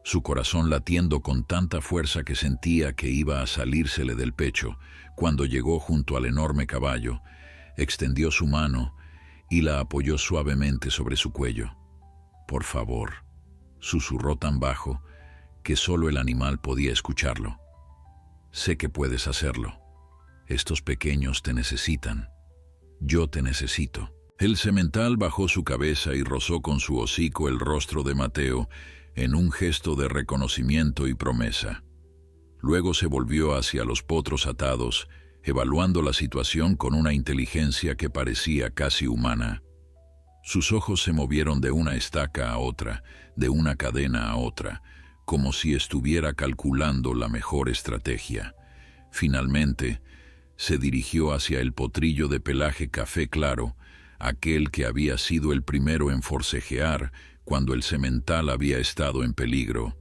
su corazón latiendo con tanta fuerza que sentía que iba a salírsele del pecho. Cuando llegó junto al enorme caballo, extendió su mano y la apoyó suavemente sobre su cuello. «Por favor», susurró tan bajo que solo el animal podía escucharlo. «Sé que puedes hacerlo. Estos pequeños te necesitan. Yo te necesito». El semental bajó su cabeza y rozó con su hocico el rostro de Mateo en un gesto de reconocimiento y promesa. Luego se volvió hacia los potros atados, evaluando la situación con una inteligencia que parecía casi humana. Sus ojos se movieron de una estaca a otra, de una cadena a otra, como si estuviera calculando la mejor estrategia. Finalmente, se dirigió hacia el potrillo de pelaje café claro, aquel que había sido el primero en forcejear cuando el semental había estado en peligro.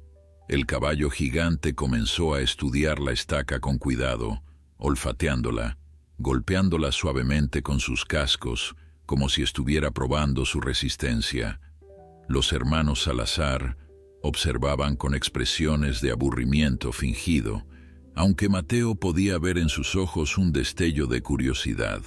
El caballo gigante comenzó a estudiar la estaca con cuidado, olfateándola, golpeándola suavemente con sus cascos, como si estuviera probando su resistencia. Los hermanos Salazar observaban con expresiones de aburrimiento fingido, aunque Mateo podía ver en sus ojos un destello de curiosidad.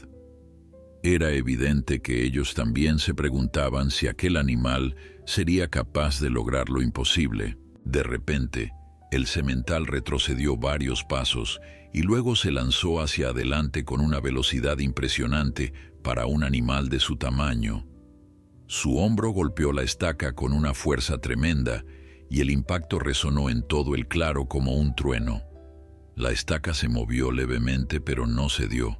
Era evidente que ellos también se preguntaban si aquel animal sería capaz de lograr lo imposible. De repente, el semental retrocedió varios pasos y luego se lanzó hacia adelante con una velocidad impresionante para un animal de su tamaño. Su hombro golpeó la estaca con una fuerza tremenda y el impacto resonó en todo el claro como un trueno. La estaca se movió levemente, pero no cedió.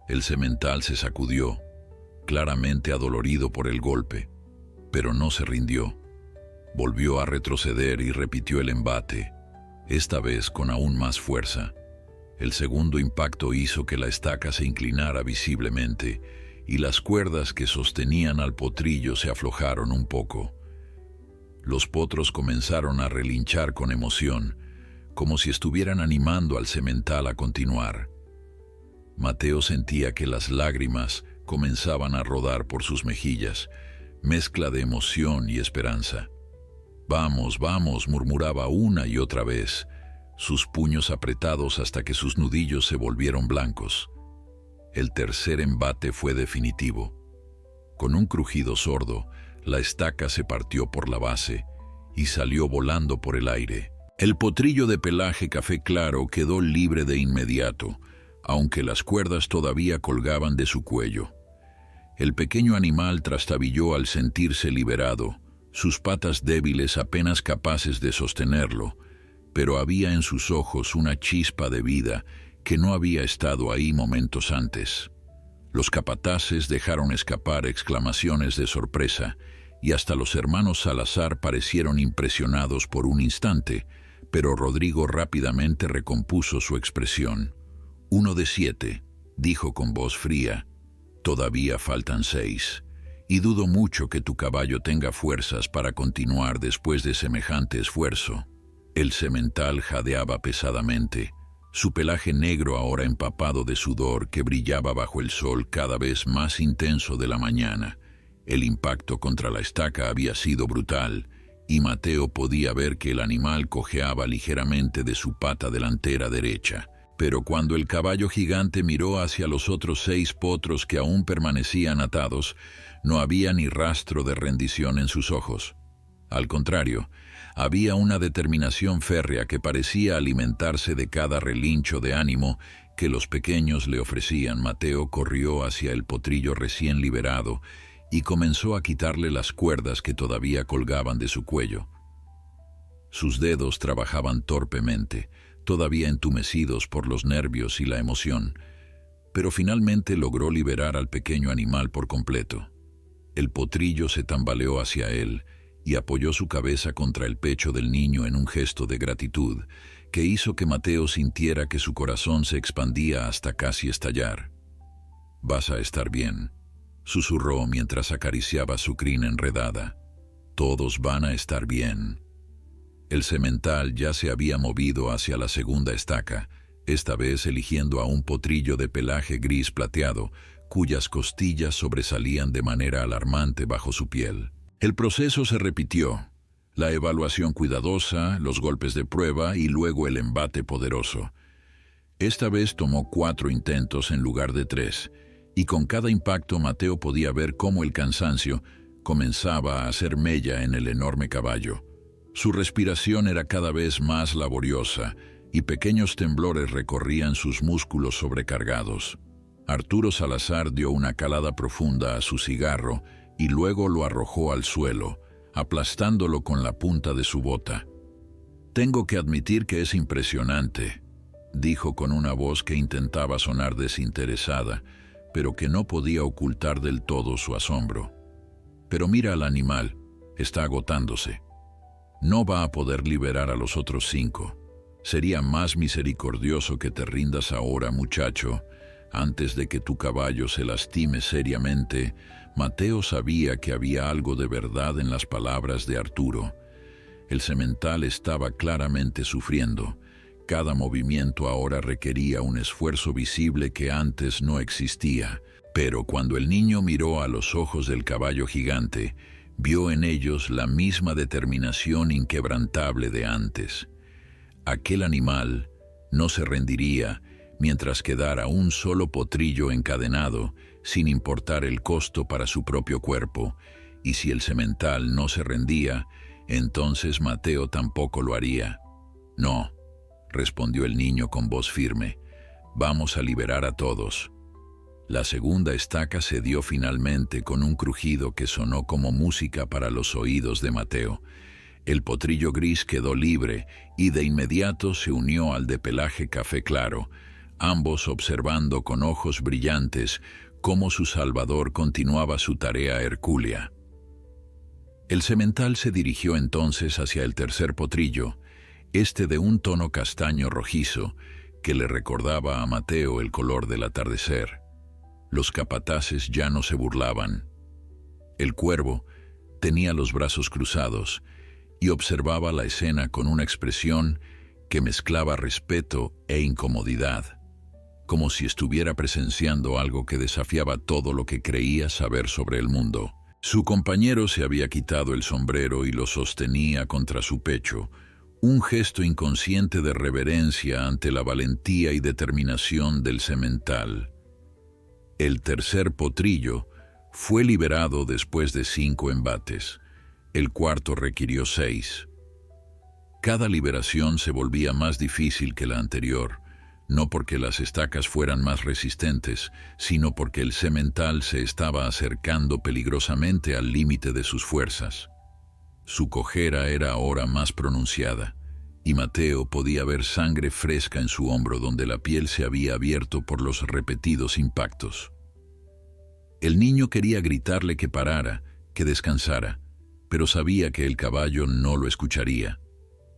El semental se sacudió, claramente adolorido por el golpe, pero no se rindió. Volvió a retroceder y repitió el embate, esta vez con aún más fuerza. El segundo impacto hizo que la estaca se inclinara visiblemente y las cuerdas que sostenían al potrillo se aflojaron un poco. Los potros comenzaron a relinchar con emoción, como si estuvieran animando al semental a continuar. Mateo sentía que las lágrimas comenzaban a rodar por sus mejillas, mezcla de emoción y esperanza. «Vamos, vamos», murmuraba una y otra vez, sus puños apretados hasta que sus nudillos se volvieron blancos. El tercer embate fue definitivo. Con un crujido sordo, la estaca se partió por la base y salió volando por el aire. El potrillo de pelaje café claro quedó libre de inmediato, aunque las cuerdas todavía colgaban de su cuello. El pequeño animal trastabilló al sentirse liberado, sus patas débiles apenas capaces de sostenerlo, pero había en sus ojos una chispa de vida que no había estado ahí momentos antes. Los capataces dejaron escapar exclamaciones de sorpresa, y hasta los hermanos Salazar parecieron impresionados por un instante, pero Rodrigo rápidamente recompuso su expresión. «1 de 7», dijo con voz fría. «Todavía faltan 6, y dudo mucho que tu caballo tenga fuerzas para continuar después de semejante esfuerzo». El semental jadeaba pesadamente, su pelaje negro ahora empapado de sudor que brillaba bajo el sol cada vez más intenso de la mañana. El impacto contra la estaca había sido brutal, y Mateo podía ver que el animal cojeaba ligeramente de su pata delantera derecha. Pero cuando el caballo gigante miró hacia los otros 6 potros que aún permanecían atados, no había ni rastro de rendición en sus ojos. Al contrario, había una determinación férrea que parecía alimentarse de cada relincho de ánimo que los pequeños le ofrecían. Mateo corrió hacia el potrillo recién liberado y comenzó a quitarle las cuerdas que todavía colgaban de su cuello. Sus dedos trabajaban torpemente, todavía entumecidos por los nervios y la emoción, pero finalmente logró liberar al pequeño animal por completo. El potrillo se tambaleó hacia él y apoyó su cabeza contra el pecho del niño en un gesto de gratitud que hizo que Mateo sintiera que su corazón se expandía hasta casi estallar. «Vas a estar bien», susurró mientras acariciaba su crin enredada. «Todos van a estar bien». El semental ya se había movido hacia la segunda estaca, esta vez eligiendo a un potrillo de pelaje gris plateado, cuyas costillas sobresalían de manera alarmante bajo su piel. El proceso se repitió, la evaluación cuidadosa, los golpes de prueba y luego el embate poderoso. Esta vez tomó 4 intentos en lugar de 3, y con cada impacto Mateo podía ver cómo el cansancio comenzaba a hacer mella en el enorme caballo. Su respiración era cada vez más laboriosa y pequeños temblores recorrían sus músculos sobrecargados. Arturo Salazar dio una calada profunda a su cigarro y luego lo arrojó al suelo, aplastándolo con la punta de su bota. «Tengo que admitir que es impresionante», dijo con una voz que intentaba sonar desinteresada, pero que no podía ocultar del todo su asombro. «Pero mira al animal, está agotándose. No va a poder liberar a los otros 5. Sería más misericordioso que te rindas ahora, muchacho, antes de que tu caballo se lastime seriamente». Mateo sabía que había algo de verdad en las palabras de Arturo. El semental estaba claramente sufriendo. Cada movimiento ahora requería un esfuerzo visible que antes no existía. Pero cuando el niño miró a los ojos del caballo gigante, vio en ellos la misma determinación inquebrantable de antes. Aquel animal no se rendiría mientras quedara un solo potrillo encadenado, sin importar el costo para su propio cuerpo, y si el semental no se rendía, entonces Mateo tampoco lo haría. «No», respondió el niño con voz firme, «vamos a liberar a todos». La segunda estaca cedió finalmente con un crujido que sonó como música para los oídos de Mateo. El potrillo gris quedó libre y de inmediato se unió al de pelaje café claro, ambos observando con ojos brillantes cómo su salvador continuaba su tarea hercúlea. El semental se dirigió entonces hacia el tercer potrillo, este de un tono castaño rojizo, que le recordaba a Mateo el color del atardecer. Los capataces ya no se burlaban. El cuervo tenía los brazos cruzados y observaba la escena con una expresión que mezclaba respeto e incomodidad. como si estuviera presenciando algo que desafiaba todo lo que creía saber sobre el mundo. Su compañero se había quitado el sombrero y lo sostenía contra su pecho, un gesto inconsciente de reverencia ante la valentía y determinación del semental. El tercer potrillo fue liberado después de 5 embates. El cuarto requirió 6. Cada liberación se volvía más difícil que la anterior, no porque las estacas fueran más resistentes, sino porque el semental se estaba acercando peligrosamente al límite de sus fuerzas. Su cojera era ahora más pronunciada, y Mateo podía ver sangre fresca en su hombro donde la piel se había abierto por los repetidos impactos. El niño quería gritarle que parara, que descansara, pero sabía que el caballo no lo escucharía.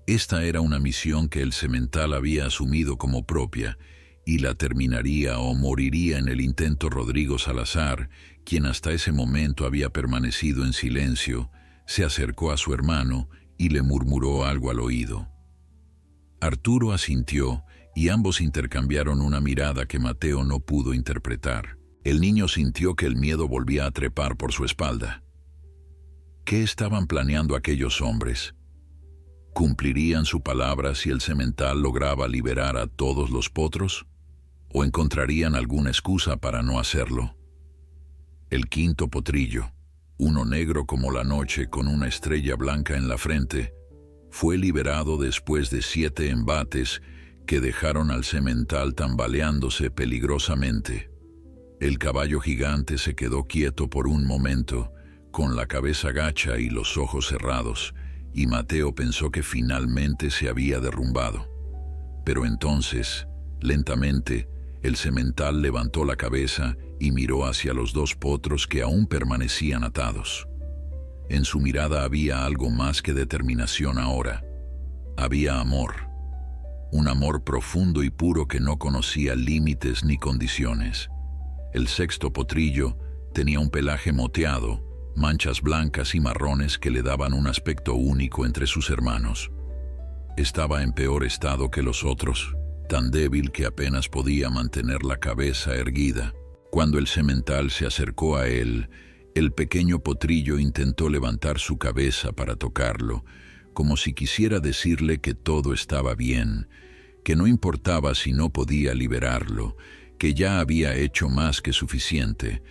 Esta era una misión que el semental había asumido como propia, y la terminaría o moriría en el intento. Rodrigo Salazar, quien hasta ese momento había permanecido en silencio, se acercó a su hermano y le murmuró algo al oído. Arturo asintió y ambos intercambiaron una mirada que Mateo no pudo interpretar. El niño sintió que el miedo volvía a trepar por su espalda. ¿Qué estaban planeando aquellos hombres? ¿Cumplirían su palabra si el semental lograba liberar a todos los potros? ¿O encontrarían alguna excusa para no hacerlo? El quinto potrillo, uno negro como la noche con una estrella blanca en la frente, fue liberado después de 7 embates que dejaron al semental tambaleándose peligrosamente. El caballo gigante se quedó quieto por un momento, con la cabeza gacha y los ojos cerrados, y Mateo pensó que finalmente se había derrumbado. Pero entonces, lentamente, el semental levantó la cabeza y miró hacia los 2 potros que aún permanecían atados. En su mirada había algo más que determinación ahora. Había amor. Un amor profundo y puro que no conocía límites ni condiciones. El sexto potrillo tenía un pelaje moteado, manchas blancas y marrones que le daban un aspecto único entre sus hermanos. Estaba en peor estado que los otros, tan débil que apenas podía mantener la cabeza erguida. Cuando el semental se acercó a él, el pequeño potrillo intentó levantar su cabeza para tocarlo, como si quisiera decirle que todo estaba bien, que no importaba si no podía liberarlo, que ya había hecho más que suficiente.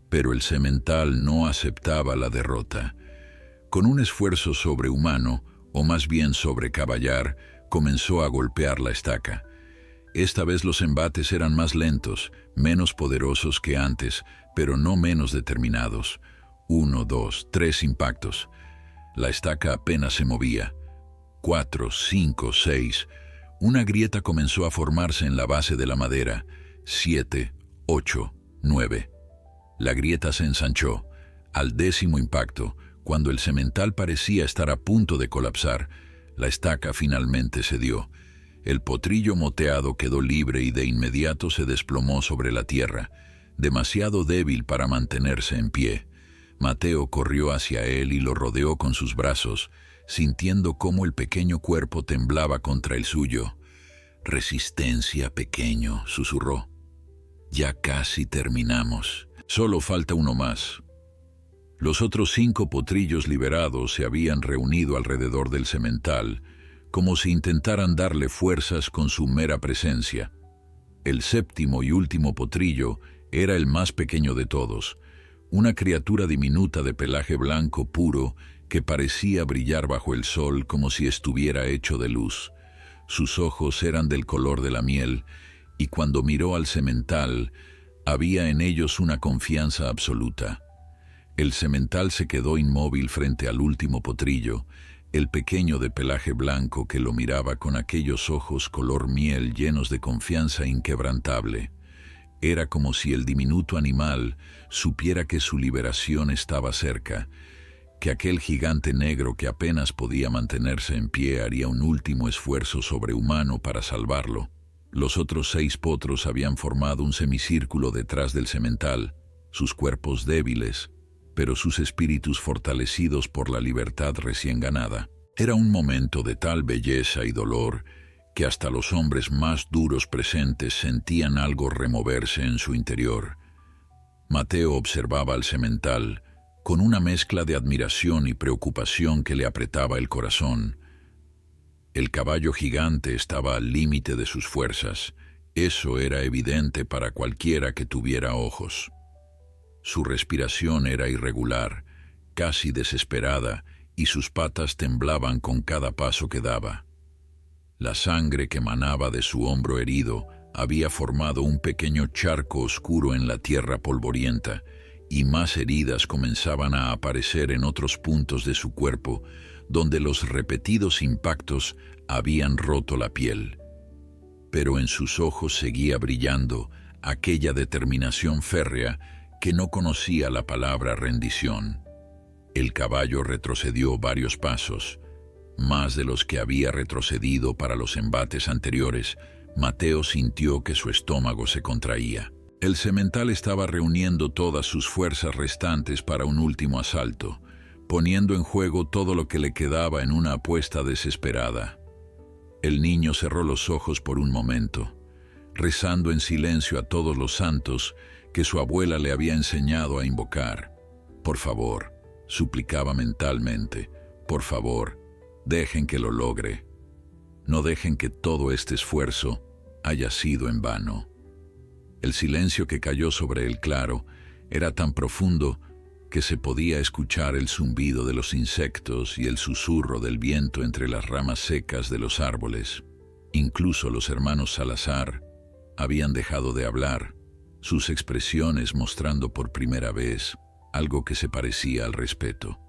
Pero el semental no aceptaba la derrota. Con un esfuerzo sobrehumano, o más bien sobrecaballar, comenzó a golpear la estaca. Esta vez los embates eran más lentos, menos poderosos que antes, pero no menos determinados. 1, 2, 3 impactos. La estaca apenas se movía. 4, 5, 6. Una grieta comenzó a formarse en la base de la madera. 7, 8, 9. La grieta se ensanchó. Al 10º impacto, cuando el semental parecía estar a punto de colapsar, la estaca finalmente cedió. El potrillo moteado quedó libre y de inmediato se desplomó sobre la tierra, demasiado débil para mantenerse en pie. Mateo corrió hacia él y lo rodeó con sus brazos, sintiendo cómo el pequeño cuerpo temblaba contra el suyo. «Resistencia, pequeño», susurró. «Ya casi terminamos. Solo falta uno más». Los otros 5 potrillos liberados se habían reunido alrededor del semental, como si intentaran darle fuerzas con su mera presencia. El 7º y último potrillo era el más pequeño de todos, una criatura diminuta de pelaje blanco puro que parecía brillar bajo el sol como si estuviera hecho de luz. Sus ojos eran del color de la miel, y cuando miró al semental, había en ellos una confianza absoluta. El semental se quedó inmóvil frente al último potrillo, el pequeño de pelaje blanco que lo miraba con aquellos ojos color miel llenos de confianza inquebrantable. Era como si el diminuto animal supiera que su liberación estaba cerca, que aquel gigante negro que apenas podía mantenerse en pie haría un último esfuerzo sobrehumano para salvarlo. Los otros 6 potros habían formado un semicírculo detrás del semental, sus cuerpos débiles, pero sus espíritus fortalecidos por la libertad recién ganada. Era un momento de tal belleza y dolor que hasta los hombres más duros presentes sentían algo removerse en su interior. Mateo observaba al semental con una mezcla de admiración y preocupación que le apretaba el corazón. El caballo gigante estaba al límite de sus fuerzas. Eso era evidente para cualquiera que tuviera ojos. Su respiración era irregular, casi desesperada, y sus patas temblaban con cada paso que daba. La sangre que manaba de su hombro herido había formado un pequeño charco oscuro en la tierra polvorienta, y más heridas comenzaban a aparecer en otros puntos de su cuerpo, donde los repetidos impactos habían roto la piel. Pero en sus ojos seguía brillando aquella determinación férrea que no conocía la palabra rendición. El caballo retrocedió varios pasos, más de los que había retrocedido para los embates anteriores. Mateo sintió que su estómago se contraía. El semental estaba reuniendo todas sus fuerzas restantes para un último asalto, poniendo en juego todo lo que le quedaba en una apuesta desesperada. El niño cerró los ojos por un momento, rezando en silencio a todos los santos que su abuela le había enseñado a invocar. Por favor, suplicaba mentalmente, por favor, dejen que lo logre. No dejen que todo este esfuerzo haya sido en vano. El silencio que cayó sobre el claro era tan profundo que se podía escuchar el zumbido de los insectos y el susurro del viento entre las ramas secas de los árboles. Incluso los hermanos Salazar habían dejado de hablar, sus expresiones mostrando por primera vez algo que se parecía al respeto.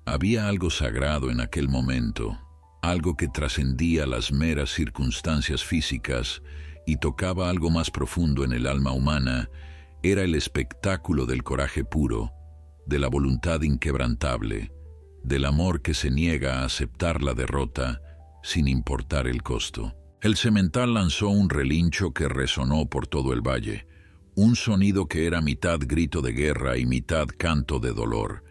Había algo sagrado en aquel momento, algo que trascendía las meras circunstancias físicas y tocaba algo más profundo en el alma humana. Era el espectáculo del coraje puro, de la voluntad inquebrantable, del amor que se niega a aceptar la derrota sin importar el costo. El semental lanzó un relincho que resonó por todo el valle, un sonido que era mitad grito de guerra y mitad canto de dolor.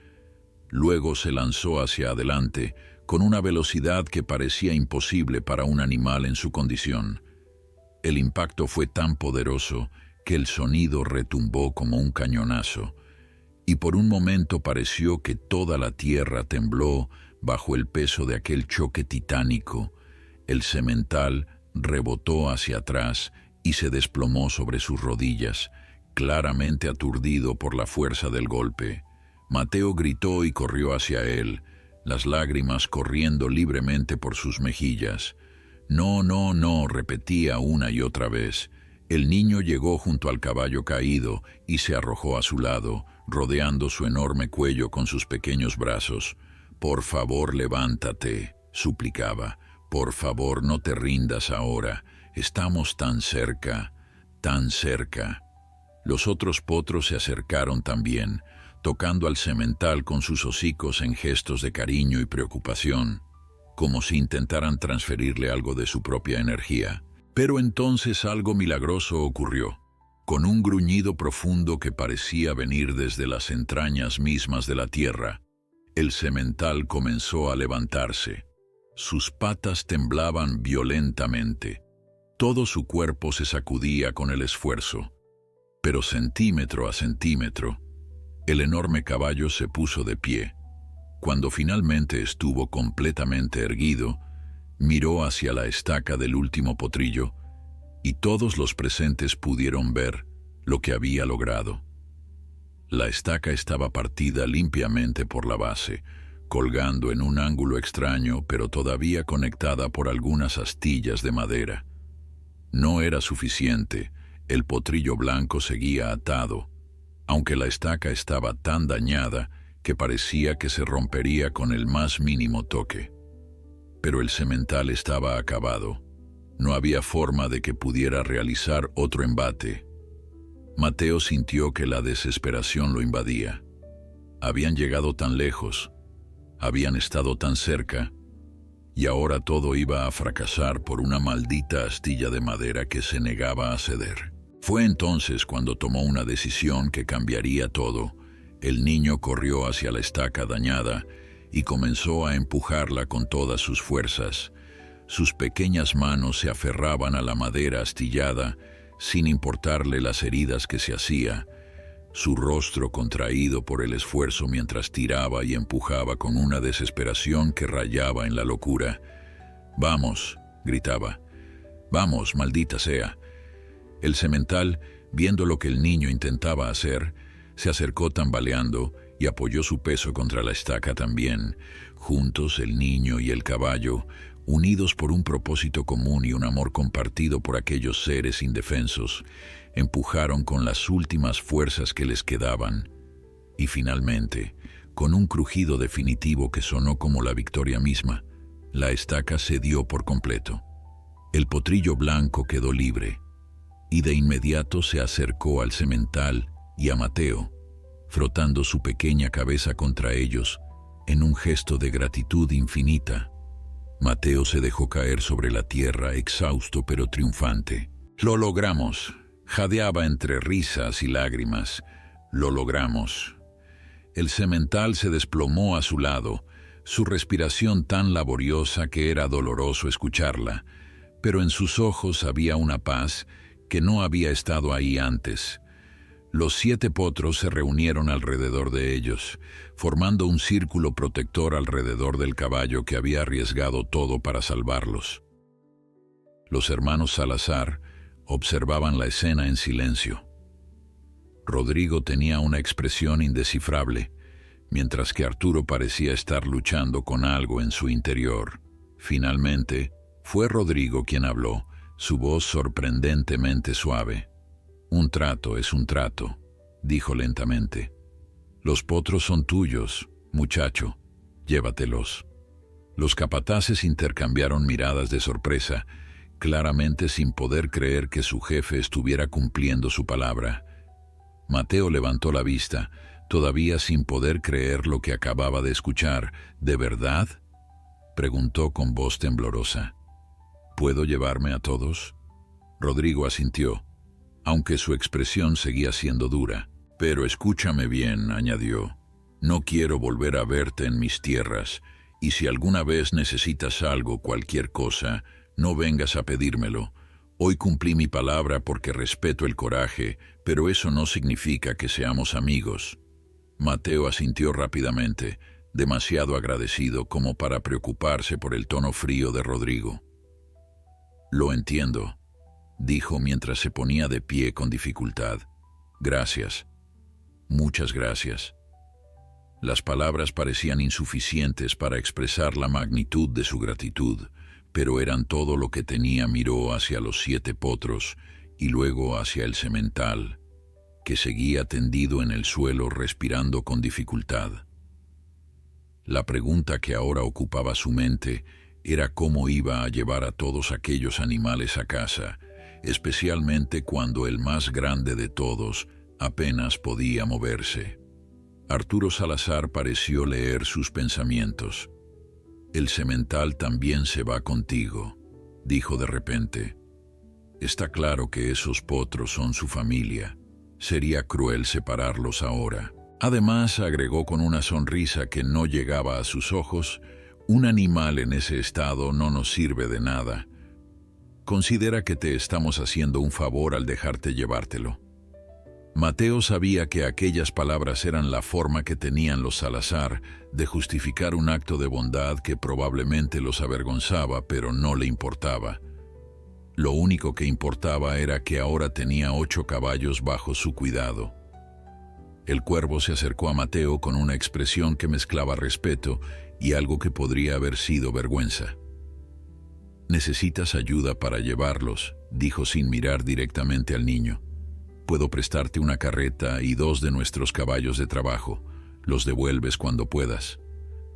Luego se lanzó hacia adelante, con una velocidad que parecía imposible para un animal en su condición. El impacto fue tan poderoso que el sonido retumbó como un cañonazo, y por un momento pareció que toda la tierra tembló bajo el peso de aquel choque titánico. El semental rebotó hacia atrás y se desplomó sobre sus rodillas, claramente aturdido por la fuerza del golpe. Mateo gritó y corrió hacia él, las lágrimas corriendo libremente por sus mejillas. No, no, no, repetía una y otra vez. El niño llegó junto al caballo caído y se arrojó a su lado, rodeando su enorme cuello con sus pequeños brazos. «Por favor, levántate», suplicaba. «Por favor, no te rindas ahora. Estamos tan cerca, tan cerca». Los otros potros se acercaron también, tocando al semental con sus hocicos en gestos de cariño y preocupación, como si intentaran transferirle algo de su propia energía. Pero entonces algo milagroso ocurrió. Con un gruñido profundo que parecía venir desde las entrañas mismas de la tierra, el semental comenzó a levantarse. Sus patas temblaban violentamente. Todo su cuerpo se sacudía con el esfuerzo. Pero centímetro a centímetro, el enorme caballo se puso de pie. Cuando finalmente estuvo completamente erguido, miró hacia la estaca del último potrillo, y todos los presentes pudieron ver lo que había logrado. La estaca estaba partida limpiamente por la base, colgando en un ángulo extraño, pero todavía conectada por algunas astillas de madera. No era suficiente, el potrillo blanco seguía atado, aunque la estaca estaba tan dañada que parecía que se rompería con el más mínimo toque. Pero el semental estaba acabado. No había forma de que pudiera realizar otro embate. Mateo sintió que la desesperación lo invadía. Habían llegado tan lejos, habían estado tan cerca, y ahora todo iba a fracasar por una maldita astilla de madera que se negaba a ceder. Fue entonces cuando tomó una decisión que cambiaría todo. El niño corrió hacia la estaca dañada y comenzó a empujarla con todas sus fuerzas. Sus pequeñas manos se aferraban a la madera astillada, sin importarle las heridas que se hacía, su rostro contraído por el esfuerzo mientras tiraba y empujaba con una desesperación que rayaba en la locura. «Vamos», gritaba. «Vamos, maldita sea». El semental, viendo lo que el niño intentaba hacer, se acercó tambaleando y apoyó su peso contra la estaca también. Juntos, el niño y el caballo, unidos por un propósito común y un amor compartido por aquellos seres indefensos, empujaron con las últimas fuerzas que les quedaban. Y finalmente, con un crujido definitivo que sonó como la victoria misma, la estaca cedió por completo. El potrillo blanco quedó libre, y de inmediato se acercó al semental y a Mateo, frotando su pequeña cabeza contra ellos en un gesto de gratitud infinita. Mateo se dejó caer sobre la tierra, exhausto pero triunfante. «Lo logramos», jadeaba entre risas y lágrimas. «Lo logramos». El semental se desplomó a su lado, su respiración tan laboriosa que era doloroso escucharla, pero en sus ojos había una paz que no había estado ahí antes. Los 7 potros se reunieron alrededor de ellos, formando un círculo protector alrededor del caballo que había arriesgado todo para salvarlos. Los hermanos Salazar observaban la escena en silencio. Rodrigo tenía una expresión indescifrable, mientras que Arturo parecía estar luchando con algo en su interior. Finalmente, fue Rodrigo quien habló, su voz sorprendentemente suave. «Un trato es un trato», dijo lentamente. «Los potros son tuyos, muchacho. Llévatelos». Los capataces intercambiaron miradas de sorpresa, claramente sin poder creer que su jefe estuviera cumpliendo su palabra. Mateo levantó la vista, todavía sin poder creer lo que acababa de escuchar. «¿De verdad?», preguntó con voz temblorosa. «¿Puedo llevarme a todos?». Rodrigo asintió, aunque su expresión seguía siendo dura. «Pero escúchame bien», añadió. «No quiero volver a verte en mis tierras, y si alguna vez necesitas algo, cualquier cosa, no vengas a pedírmelo. Hoy cumplí mi palabra porque respeto el coraje, pero eso no significa que seamos amigos». Mateo asintió rápidamente, demasiado agradecido como para preocuparse por el tono frío de Rodrigo. «Lo entiendo», dijo mientras se ponía de pie con dificultad. «Gracias. Muchas gracias». Las palabras parecían insuficientes para expresar la magnitud de su gratitud, pero eran todo lo que tenía. Miró hacia los 7 potros y luego hacia el semental, que seguía tendido en el suelo respirando con dificultad. La pregunta que ahora ocupaba su mente era cómo iba a llevar a todos aquellos animales a casa, especialmente cuando el más grande de todos apenas podía moverse. Arturo Salazar pareció leer sus pensamientos. «El semental también se va contigo», dijo de repente. «Está claro que esos potros son su familia. Sería cruel separarlos ahora». Además, agregó con una sonrisa que no llegaba a sus ojos, «un animal en ese estado no nos sirve de nada. Considera que te estamos haciendo un favor al dejarte llevártelo». Mateo sabía que aquellas palabras eran la forma que tenían los Salazar de justificar un acto de bondad que probablemente los avergonzaba, pero no le importaba. Lo único que importaba era que ahora tenía 8 caballos bajo su cuidado. El cuervo se acercó a Mateo con una expresión que mezclaba respeto y algo que podría haber sido vergüenza. «Necesitas ayuda para llevarlos», dijo sin mirar directamente al niño. «Puedo prestarte una carreta y 2 de nuestros caballos de trabajo. Los devuelves cuando puedas».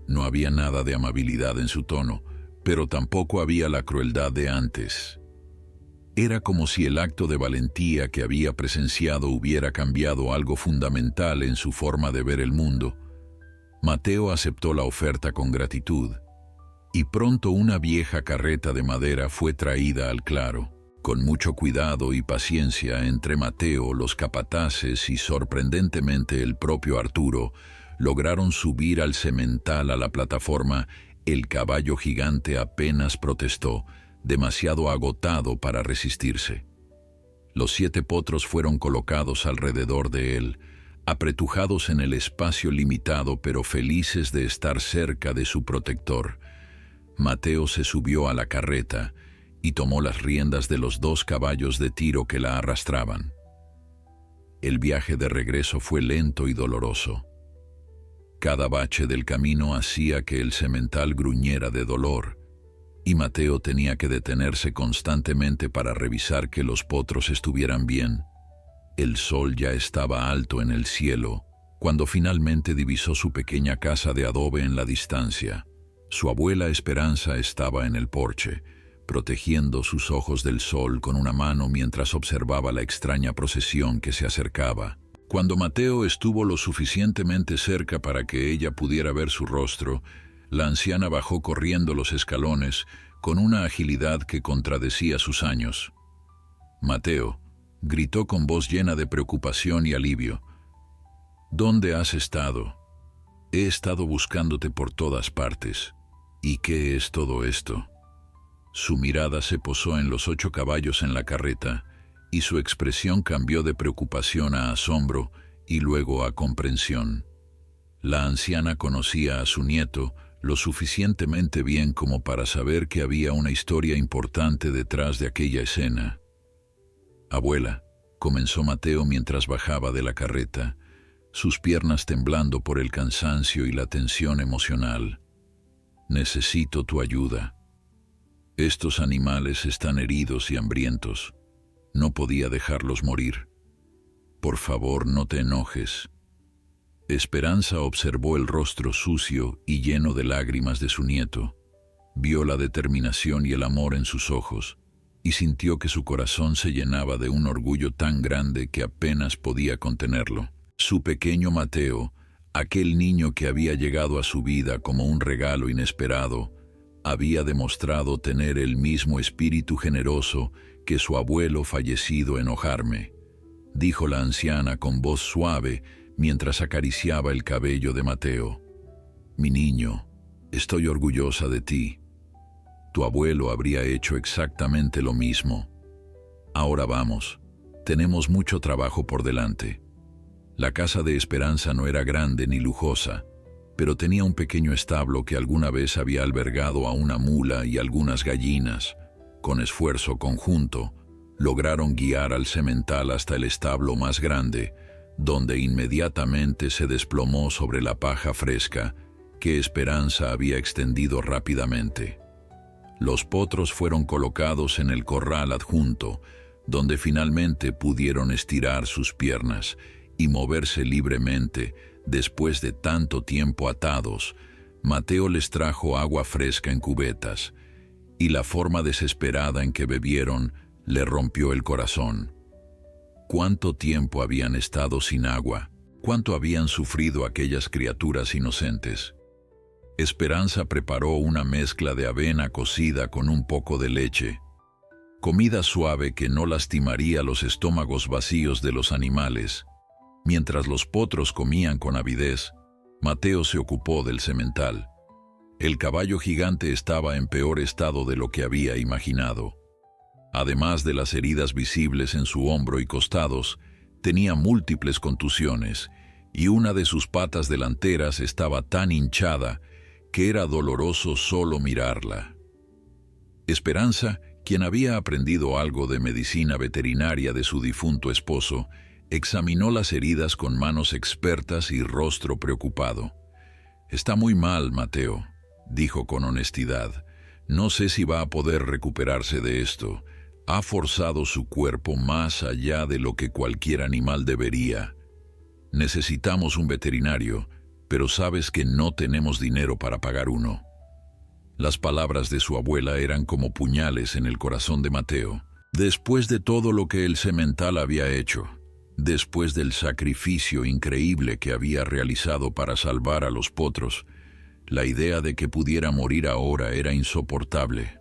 No había nada de amabilidad en su tono, pero tampoco había la crueldad de antes. Era como si el acto de valentía que había presenciado hubiera cambiado algo fundamental en su forma de ver el mundo. Mateo aceptó la oferta con gratitud, y pronto una vieja carreta de madera fue traída al claro. Con mucho cuidado y paciencia entre Mateo, los capataces y sorprendentemente el propio Arturo, lograron subir al semental a la plataforma El caballo gigante apenas protestó, demasiado agotado para resistirse. Los 7 potros fueron colocados alrededor de él, apretujados en el espacio limitado pero felices de estar cerca de su protector. Mateo se subió a la carreta y tomó las riendas de los 2 caballos de tiro que la arrastraban. El viaje de regreso fue lento y doloroso. Cada bache del camino hacía que el semental gruñera de dolor, y Mateo tenía que detenerse constantemente para revisar que los potros estuvieran bien. El sol ya estaba alto en el cielo cuando finalmente divisó su pequeña casa de adobe en la distancia. Su abuela Esperanza estaba en el porche, protegiendo sus ojos del sol con una mano mientras observaba la extraña procesión que se acercaba. Cuando Mateo estuvo lo suficientemente cerca para que ella pudiera ver su rostro, la anciana bajó corriendo los escalones con una agilidad que contradecía sus años. «Mateo», gritó con voz llena de preocupación y alivio, «¿dónde has estado? He estado buscándote por todas partes. ¿Y qué es todo esto?» Su mirada se posó en los 8 caballos en la carreta y su expresión cambió de preocupación a asombro y luego a comprensión. La anciana conocía a su nieto lo suficientemente bien como para saber que había una historia importante detrás de aquella escena. «Abuela», comenzó Mateo mientras bajaba de la carreta, sus piernas temblando por el cansancio y la tensión emocional. «Necesito tu ayuda. Estos animales están heridos y hambrientos. No podía dejarlos morir. Por favor, no te enojes». Esperanza observó el rostro sucio y lleno de lágrimas de su nieto, vio la determinación y el amor en sus ojos, y sintió que su corazón se llenaba de un orgullo tan grande que apenas podía contenerlo. Su pequeño Mateo, aquel niño que había llegado a su vida como un regalo inesperado, había demostrado tener el mismo espíritu generoso que su abuelo fallecido en Ojarme, dijo la anciana con voz suave mientras acariciaba el cabello de Mateo. «Mi niño, estoy orgullosa de ti. Tu abuelo habría hecho exactamente lo mismo. Ahora vamos, tenemos mucho trabajo por delante». La casa de Esperanza no era grande ni lujosa, pero tenía un pequeño establo que alguna vez había albergado a una mula y algunas gallinas. Con esfuerzo conjunto, lograron guiar al semental hasta el establo más grande, donde inmediatamente se desplomó sobre la paja fresca que Esperanza había extendido rápidamente. Los potros fueron colocados en el corral adjunto, donde finalmente pudieron estirar sus piernas y moverse libremente después de tanto tiempo atados. Mateo les trajo agua fresca en cubetas, y la forma desesperada en que bebieron le rompió el corazón. ¿Cuánto tiempo habían estado sin agua? ¿Cuánto habían sufrido aquellas criaturas inocentes? Esperanza preparó una mezcla de avena cocida con un poco de leche, comida suave que no lastimaría los estómagos vacíos de los animales. Mientras los potros comían con avidez, Mateo se ocupó del semental. El caballo gigante estaba en peor estado de lo que había imaginado. Además de las heridas visibles en su hombro y costados, tenía múltiples contusiones, y una de sus patas delanteras estaba tan hinchada que era doloroso solo mirarla. Esperanza, quien había aprendido algo de medicina veterinaria de su difunto esposo, examinó las heridas con manos expertas y rostro preocupado. «Está muy mal, Mateo», dijo con honestidad. «No sé si va a poder recuperarse de esto. Ha forzado su cuerpo más allá de lo que cualquier animal debería. Necesitamos un veterinario, pero sabes que no tenemos dinero para pagar uno». Las palabras de su abuela eran como puñales en el corazón de Mateo. Después de todo lo que el semental había hecho, después del sacrificio increíble que había realizado para salvar a los potros, la idea de que pudiera morir ahora era insoportable.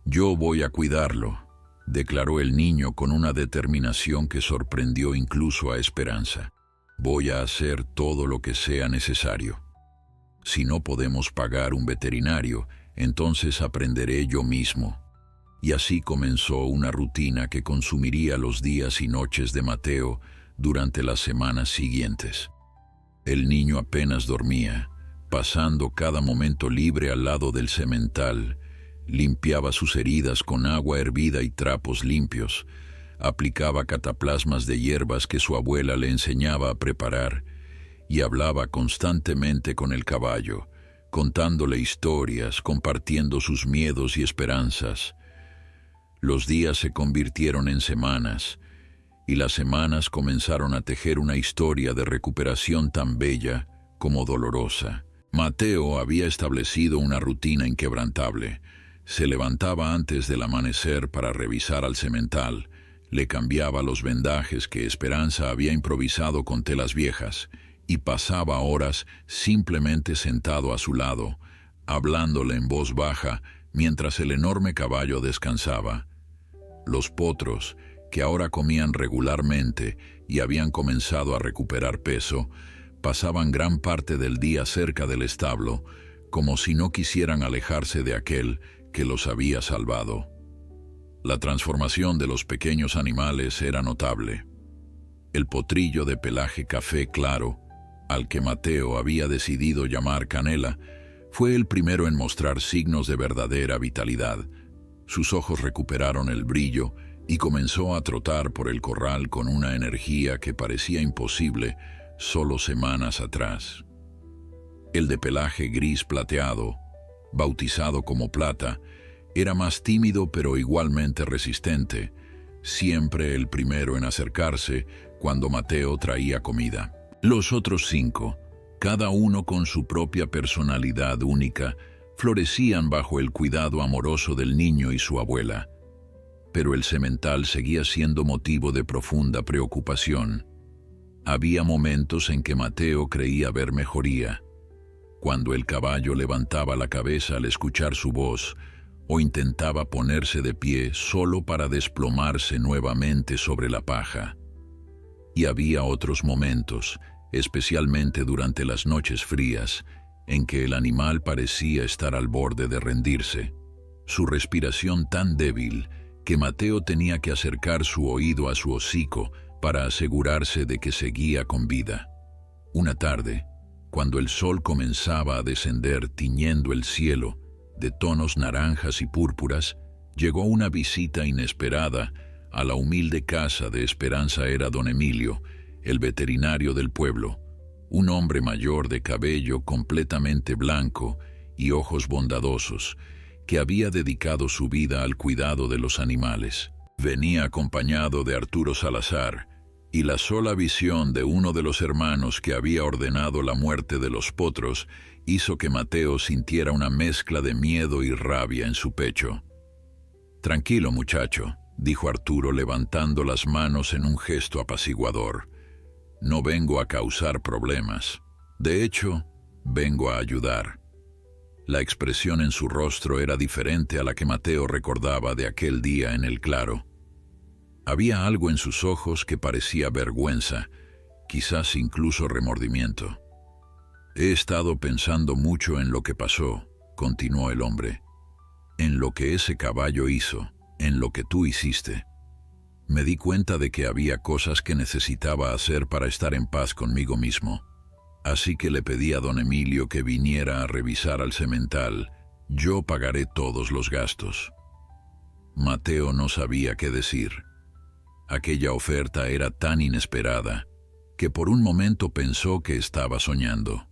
«Yo voy a cuidarlo», declaró el niño con una determinación que sorprendió incluso a Esperanza. «Voy a hacer todo lo que sea necesario». Si no podemos pagar un veterinario, entonces aprenderé yo mismo. Y así comenzó una rutina que consumiría los días y noches de Mateo durante las semanas siguientes. El niño apenas dormía, pasando cada momento libre al lado del semental. Limpiaba sus heridas con agua hervida y trapos limpios. Aplicaba cataplasmas de hierbas que su abuela le enseñaba a preparar y hablaba constantemente con el caballo, contándole historias, compartiendo sus miedos y esperanzas. Los días se convirtieron en semanas, y las semanas comenzaron a tejer una historia de recuperación tan bella como dolorosa. Mateo había establecido una rutina inquebrantable. Se levantaba antes del amanecer para revisar al semental, le cambiaba los vendajes que Esperanza había improvisado con telas viejas, y pasaba horas simplemente sentado a su lado, hablándole en voz baja mientras el enorme caballo descansaba. Los potros, que ahora comían regularmente y habían comenzado a recuperar peso, pasaban gran parte del día cerca del establo, como si no quisieran alejarse de aquel que los había salvado. La transformación de los pequeños animales era notable. El potrillo de pelaje café claro, al que Mateo había decidido llamar Canela, fue el primero en mostrar signos de verdadera vitalidad. Sus ojos recuperaron el brillo y comenzó a trotar por el corral con una energía que parecía imposible solo semanas atrás. El de pelaje gris plateado, bautizado como Plata, era más tímido pero igualmente resistente, siempre el primero en acercarse cuando Mateo traía comida. Los otros 5, cada uno con su propia personalidad única, florecían bajo el cuidado amoroso del niño y su abuela. Pero el semental seguía siendo motivo de profunda preocupación. Había momentos en que Mateo creía ver mejoría, cuando el caballo levantaba la cabeza al escuchar su voz, o intentaba ponerse de pie solo para desplomarse nuevamente sobre la paja. Y había otros momentos, especialmente durante las noches frías, en que el animal parecía estar al borde de rendirse, su respiración tan débil que Mateo tenía que acercar su oído a su hocico para asegurarse de que seguía con vida. Una tarde, cuando el sol comenzaba a descender tiñendo el cielo de tonos naranjas y púrpuras, llegó una visita inesperada a la humilde casa de Esperanza. Era don Emilio, el veterinario del pueblo, un hombre mayor de cabello completamente blanco y ojos bondadosos, que había dedicado su vida al cuidado de los animales. Venía acompañado de Arturo Salazar, y la sola visión de uno de los hermanos que había ordenado la muerte de los potros hizo que Mateo sintiera una mezcla de miedo y rabia en su pecho. «Tranquilo, muchacho», dijo Arturo levantando las manos en un gesto apaciguador. «No vengo a causar problemas. De hecho, vengo a ayudar». La expresión en su rostro era diferente a la que Mateo recordaba de aquel día en el claro. Había algo en sus ojos que parecía vergüenza, quizás incluso remordimiento. «He estado pensando mucho en lo que pasó», continuó el hombre, «en lo que ese caballo hizo, en lo que tú hiciste. Me di cuenta de que había cosas que necesitaba hacer para estar en paz conmigo mismo. Así que le pedí a don Emilio que viniera a revisar al semental. Yo pagaré todos los gastos». Mateo no sabía qué decir. Aquella oferta era tan inesperada que por un momento pensó que estaba soñando.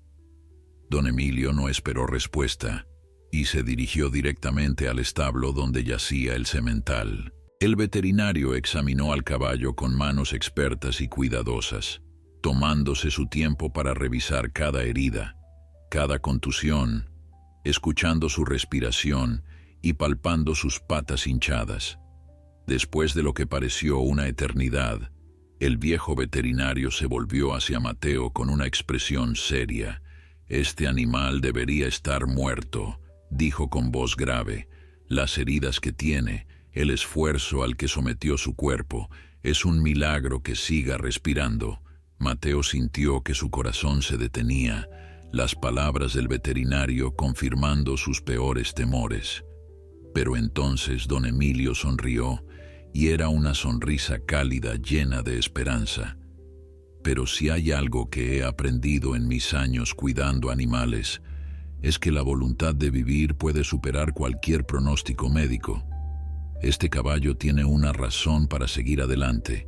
Don Emilio no esperó respuesta y se dirigió directamente al establo donde yacía el semental. El veterinario examinó al caballo con manos expertas y cuidadosas, tomándose su tiempo para revisar cada herida, cada contusión, escuchando su respiración y palpando sus patas hinchadas. Después de lo que pareció una eternidad, el viejo veterinario se volvió hacia Mateo con una expresión seria. «Este animal debería estar muerto», dijo con voz grave. «Las heridas que tiene, el esfuerzo al que sometió su cuerpo, es un milagro que siga respirando». Mateo sintió que su corazón se detenía. las palabras del veterinario confirmando sus peores temores. Pero entonces don Emilio sonrió, y era una sonrisa cálida llena de esperanza. Pero si hay algo que he aprendido en mis años cuidando animales, es que la voluntad de vivir puede superar cualquier pronóstico médico. Este caballo tiene una razón para seguir adelante,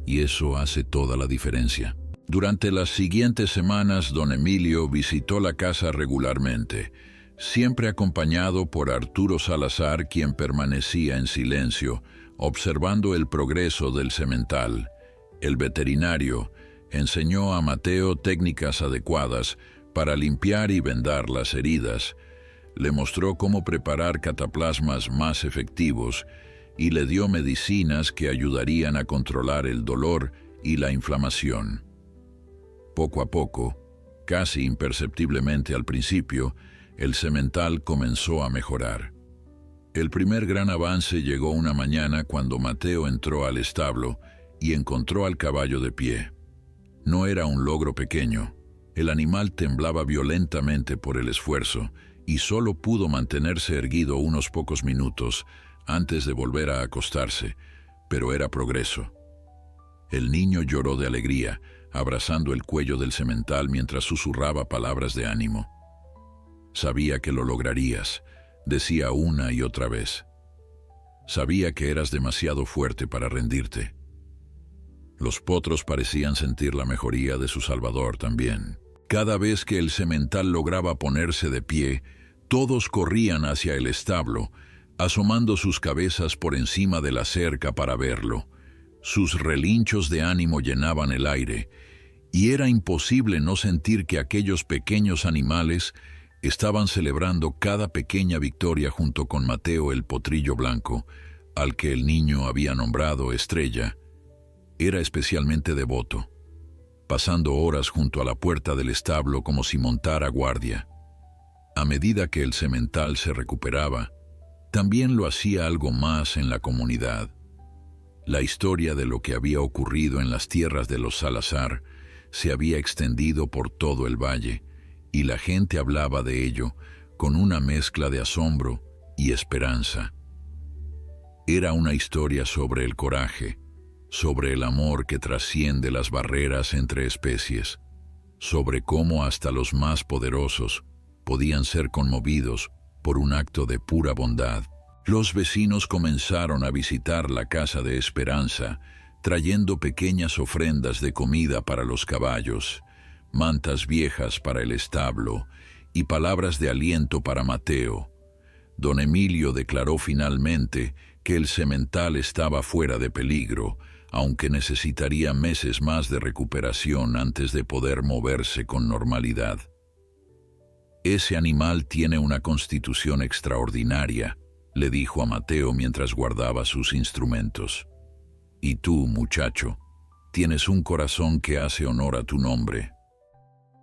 y eso hace toda la diferencia. Durante las siguientes semanas, don Emilio visitó la casa regularmente, siempre acompañado por Arturo Salazar, quien permanecía en silencio, observando el progreso del semental. El veterinario enseñó a Mateo técnicas adecuadas para limpiar y vendar las heridas, le mostró cómo preparar cataplasmas más efectivos y le dio medicinas que ayudarían a controlar el dolor y la inflamación. Poco a poco, casi imperceptiblemente al principio, el semental comenzó a mejorar. El primer gran avance llegó una mañana cuando Mateo entró al establo y encontró al caballo de pie. No era un logro pequeño. El animal temblaba violentamente por el esfuerzo y solo pudo mantenerse erguido unos pocos minutos antes de volver a acostarse, pero era progreso. El niño lloró de alegría, abrazando el cuello del semental mientras susurraba palabras de ánimo. «Sabía que lo lograrías», decía una y otra vez. «Sabía que eras demasiado fuerte para rendirte». Los potros parecían sentir la mejoría de su salvador también. Cada vez que el semental lograba ponerse de pie, todos corrían hacia el establo, asomando sus cabezas por encima de la cerca para verlo. Sus relinchos de ánimo llenaban el aire, y era imposible no sentir que aquellos pequeños animales estaban celebrando cada pequeña victoria junto con Mateo el potrillo blanco, al que el niño había nombrado Estrella. Era especialmente devoto, pasando horas junto a la puerta del establo como si montara guardia. A medida que el semental se recuperaba, también lo hacía algo más en la comunidad. La historia de lo que había ocurrido en las tierras de los Salazar se había extendido por todo el valle, y la gente hablaba de ello con una mezcla de asombro y esperanza. Era una historia sobre el coraje, sobre el amor que trasciende las barreras entre especies, sobre cómo hasta los más poderosos podían ser conmovidos por un acto de pura bondad. Los vecinos comenzaron a visitar la casa de Esperanza, trayendo pequeñas ofrendas de comida para los caballos, mantas viejas para el establo y palabras de aliento para Mateo. Don Emilio declaró finalmente que el semental estaba fuera de peligro, aunque necesitaría meses más de recuperación antes de poder moverse con normalidad. «Ese animal tiene una constitución extraordinaria», le dijo a Mateo mientras guardaba sus instrumentos. «Y tú, muchacho, tienes un corazón que hace honor a tu nombre».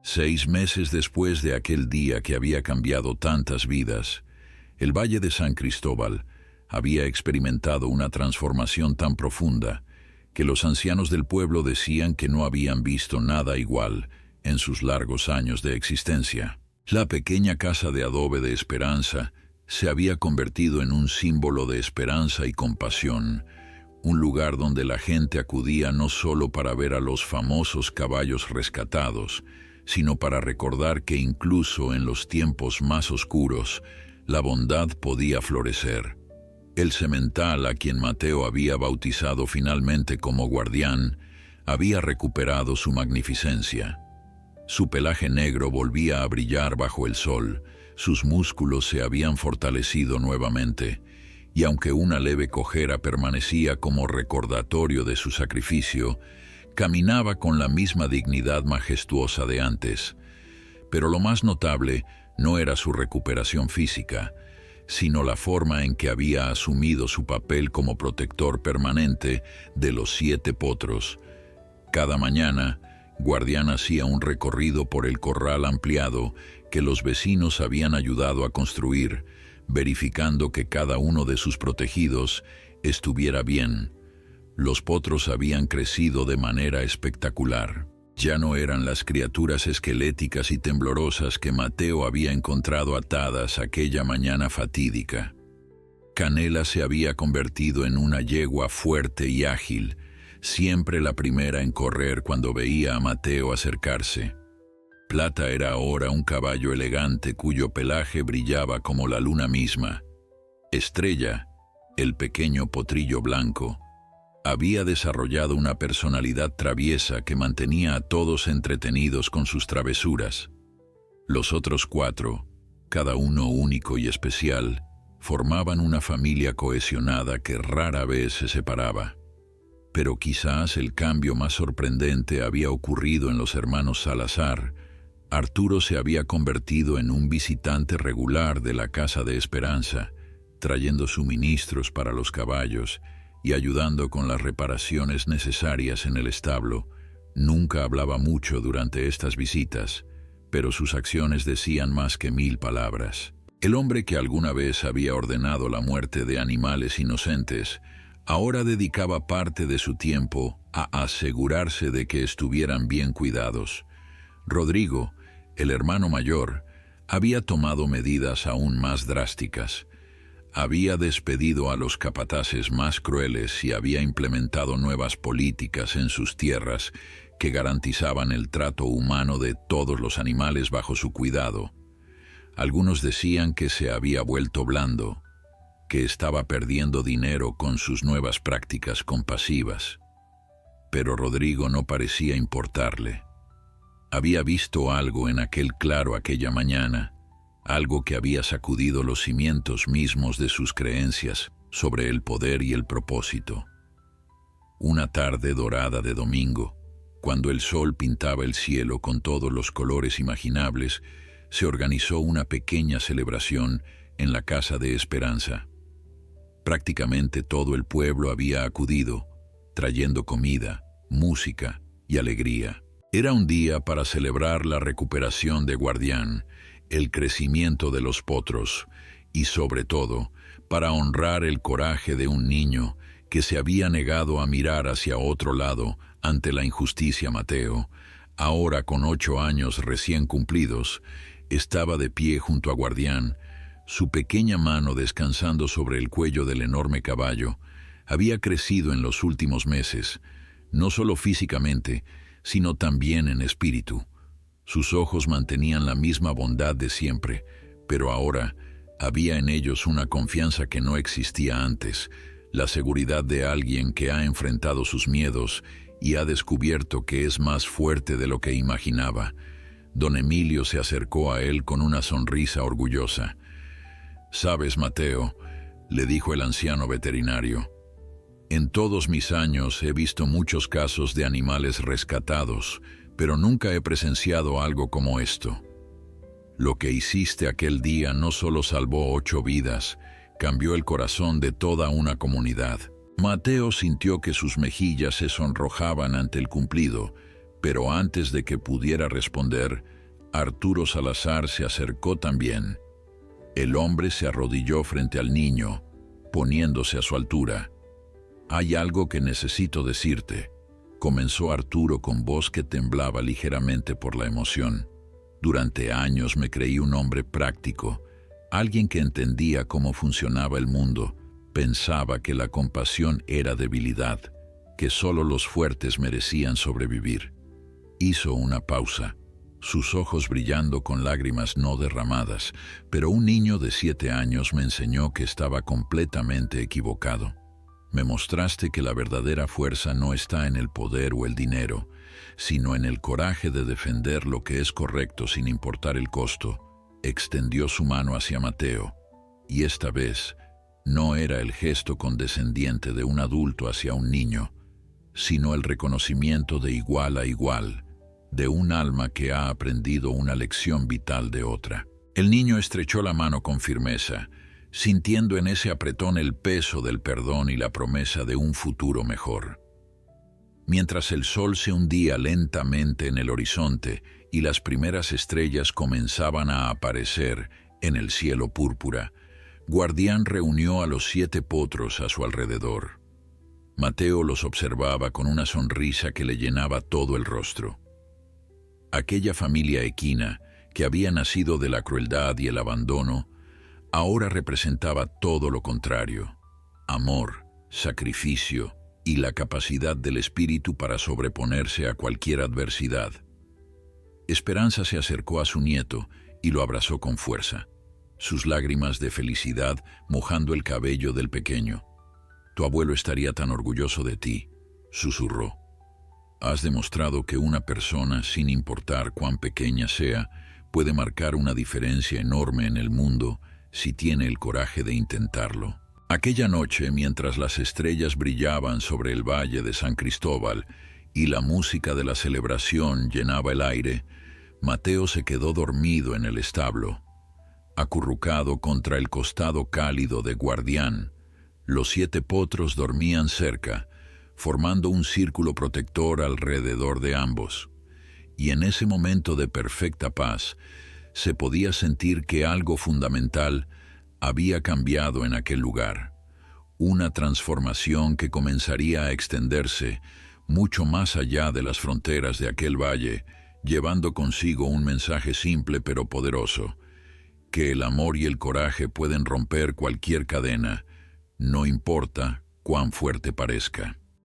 6 meses después de aquel día que había cambiado tantas vidas, el Valle de San Cristóbal había experimentado una transformación tan profunda que los ancianos del pueblo decían que no habían visto nada igual en sus largos años de existencia. La pequeña casa de adobe de Esperanza se había convertido en un símbolo de esperanza y compasión, un lugar donde la gente acudía no solo para ver a los famosos caballos rescatados, sino para recordar que incluso en los tiempos más oscuros, la bondad podía florecer. El semental, a quien Mateo había bautizado finalmente como guardián, había recuperado su magnificencia. Su pelaje negro volvía a brillar bajo el sol, sus músculos se habían fortalecido nuevamente, y aunque una leve cojera permanecía como recordatorio de su sacrificio, caminaba con la misma dignidad majestuosa de antes. Pero lo más notable no era su recuperación física, sino la forma en que había asumido su papel como protector permanente de los 7 potros. Cada mañana, Guardián hacía un recorrido por el corral ampliado que los vecinos habían ayudado a construir, verificando que cada uno de sus protegidos estuviera bien. Los potros habían crecido de manera espectacular. Ya no eran las criaturas esqueléticas y temblorosas que Mateo había encontrado atadas aquella mañana fatídica. Canela se había convertido en una yegua fuerte y ágil, siempre la primera en correr cuando veía a Mateo acercarse. Plata era ahora un caballo elegante cuyo pelaje brillaba como la luna misma. Estrella, el pequeño potrillo blanco, había desarrollado una personalidad traviesa que mantenía a todos entretenidos con sus travesuras. Los otros 4, cada uno único y especial, formaban una familia cohesionada que rara vez se separaba. Pero quizás el cambio más sorprendente había ocurrido en los hermanos Salazar. Arturo se había convertido en un visitante regular de la Casa de Esperanza, trayendo suministros para los caballos y ayudando con las reparaciones necesarias en el establo. Nunca hablaba mucho durante estas visitas, pero sus acciones decían más que 1000 palabras. El hombre que alguna vez había ordenado la muerte de animales inocentes, ahora dedicaba parte de su tiempo a asegurarse de que estuvieran bien cuidados. Rodrigo, el hermano mayor, había tomado medidas aún más drásticas. Había despedido a los capataces más crueles y había implementado nuevas políticas en sus tierras que garantizaban el trato humano de todos los animales bajo su cuidado. Algunos decían que se había vuelto blando, que estaba perdiendo dinero con sus nuevas prácticas compasivas. Pero Rodrigo no parecía importarle. Había visto algo en aquel claro aquella mañana, algo que había sacudido los cimientos mismos de sus creencias sobre el poder y el propósito. Una tarde dorada de domingo, cuando el sol pintaba el cielo con todos los colores imaginables, se organizó una pequeña celebración en la Casa de Esperanza. Prácticamente todo el pueblo había acudido, trayendo comida, música y alegría. Era un día para celebrar la recuperación de Guardián, el crecimiento de los potros y, sobre todo, para honrar el coraje de un niño que se había negado a mirar hacia otro lado ante la injusticia. Mateo, ahora con 8 años recién cumplidos, estaba de pie junto a Guardián, su pequeña mano descansando sobre el cuello del enorme caballo. Había crecido en los últimos meses, no solo físicamente, sino también en espíritu. Sus ojos mantenían la misma bondad de siempre, pero ahora había en ellos una confianza que no existía antes, la seguridad de alguien que ha enfrentado sus miedos y ha descubierto que es más fuerte de lo que imaginaba. Don Emilio se acercó a él con una sonrisa orgullosa. «Sabes, Mateo», le dijo el anciano veterinario, «en todos mis años he visto muchos casos de animales rescatados, pero nunca he presenciado algo como esto. Lo que hiciste aquel día no solo salvó 8 vidas, cambió el corazón de toda una comunidad». Mateo sintió que sus mejillas se sonrojaban ante el cumplido, pero antes de que pudiera responder, Arturo Salazar se acercó también. El hombre se arrodilló frente al niño, poniéndose a su altura. «Hay algo que necesito decirte», comenzó Arturo con voz que temblaba ligeramente por la emoción. «Durante años me creí un hombre práctico, alguien que entendía cómo funcionaba el mundo. Pensaba que la compasión era debilidad, que solo los fuertes merecían sobrevivir». Hizo una pausa, sus ojos brillando con lágrimas no derramadas, pero un niño de 7 años me enseñó que estaba completamente equivocado. Me mostraste que la verdadera fuerza no está en el poder o el dinero, sino en el coraje de defender lo que es correcto sin importar el costo. Extendió su mano hacia Mateo, y esta vez no era el gesto condescendiente de un adulto hacia un niño, sino el reconocimiento de igual a igual, de un alma que ha aprendido una lección vital de otra. El niño estrechó la mano con firmeza, sintiendo en ese apretón el peso del perdón y la promesa de un futuro mejor. Mientras el sol se hundía lentamente en el horizonte y las primeras estrellas comenzaban a aparecer en el cielo púrpura, Guardián reunió a los 7 potros a su alrededor. Mateo los observaba con una sonrisa que le llenaba todo el rostro. Aquella familia equina, que había nacido de la crueldad y el abandono, ahora representaba todo lo contrario: amor, sacrificio y la capacidad del espíritu para sobreponerse a cualquier adversidad. Esperanza se acercó a su nieto y lo abrazó con fuerza, sus lágrimas de felicidad mojando el cabello del pequeño. «Tu abuelo estaría tan orgulloso de ti», susurró. «Has demostrado que una persona, sin importar cuán pequeña sea, puede marcar una diferencia enorme en el mundo si tiene el coraje de intentarlo». Aquella noche, mientras las estrellas brillaban sobre el valle de San Cristóbal y la música de la celebración llenaba el aire, Mateo se quedó dormido en el establo. Acurrucado contra el costado cálido de Guardián, los 7 potros dormían cerca, formando un círculo protector alrededor de ambos. Y en ese momento de perfecta paz, se podía sentir que algo fundamental había cambiado en aquel lugar, una transformación que comenzaría a extenderse mucho más allá de las fronteras de aquel valle, llevando consigo un mensaje simple pero poderoso: que el amor y el coraje pueden romper cualquier cadena, no importa cuán fuerte parezca.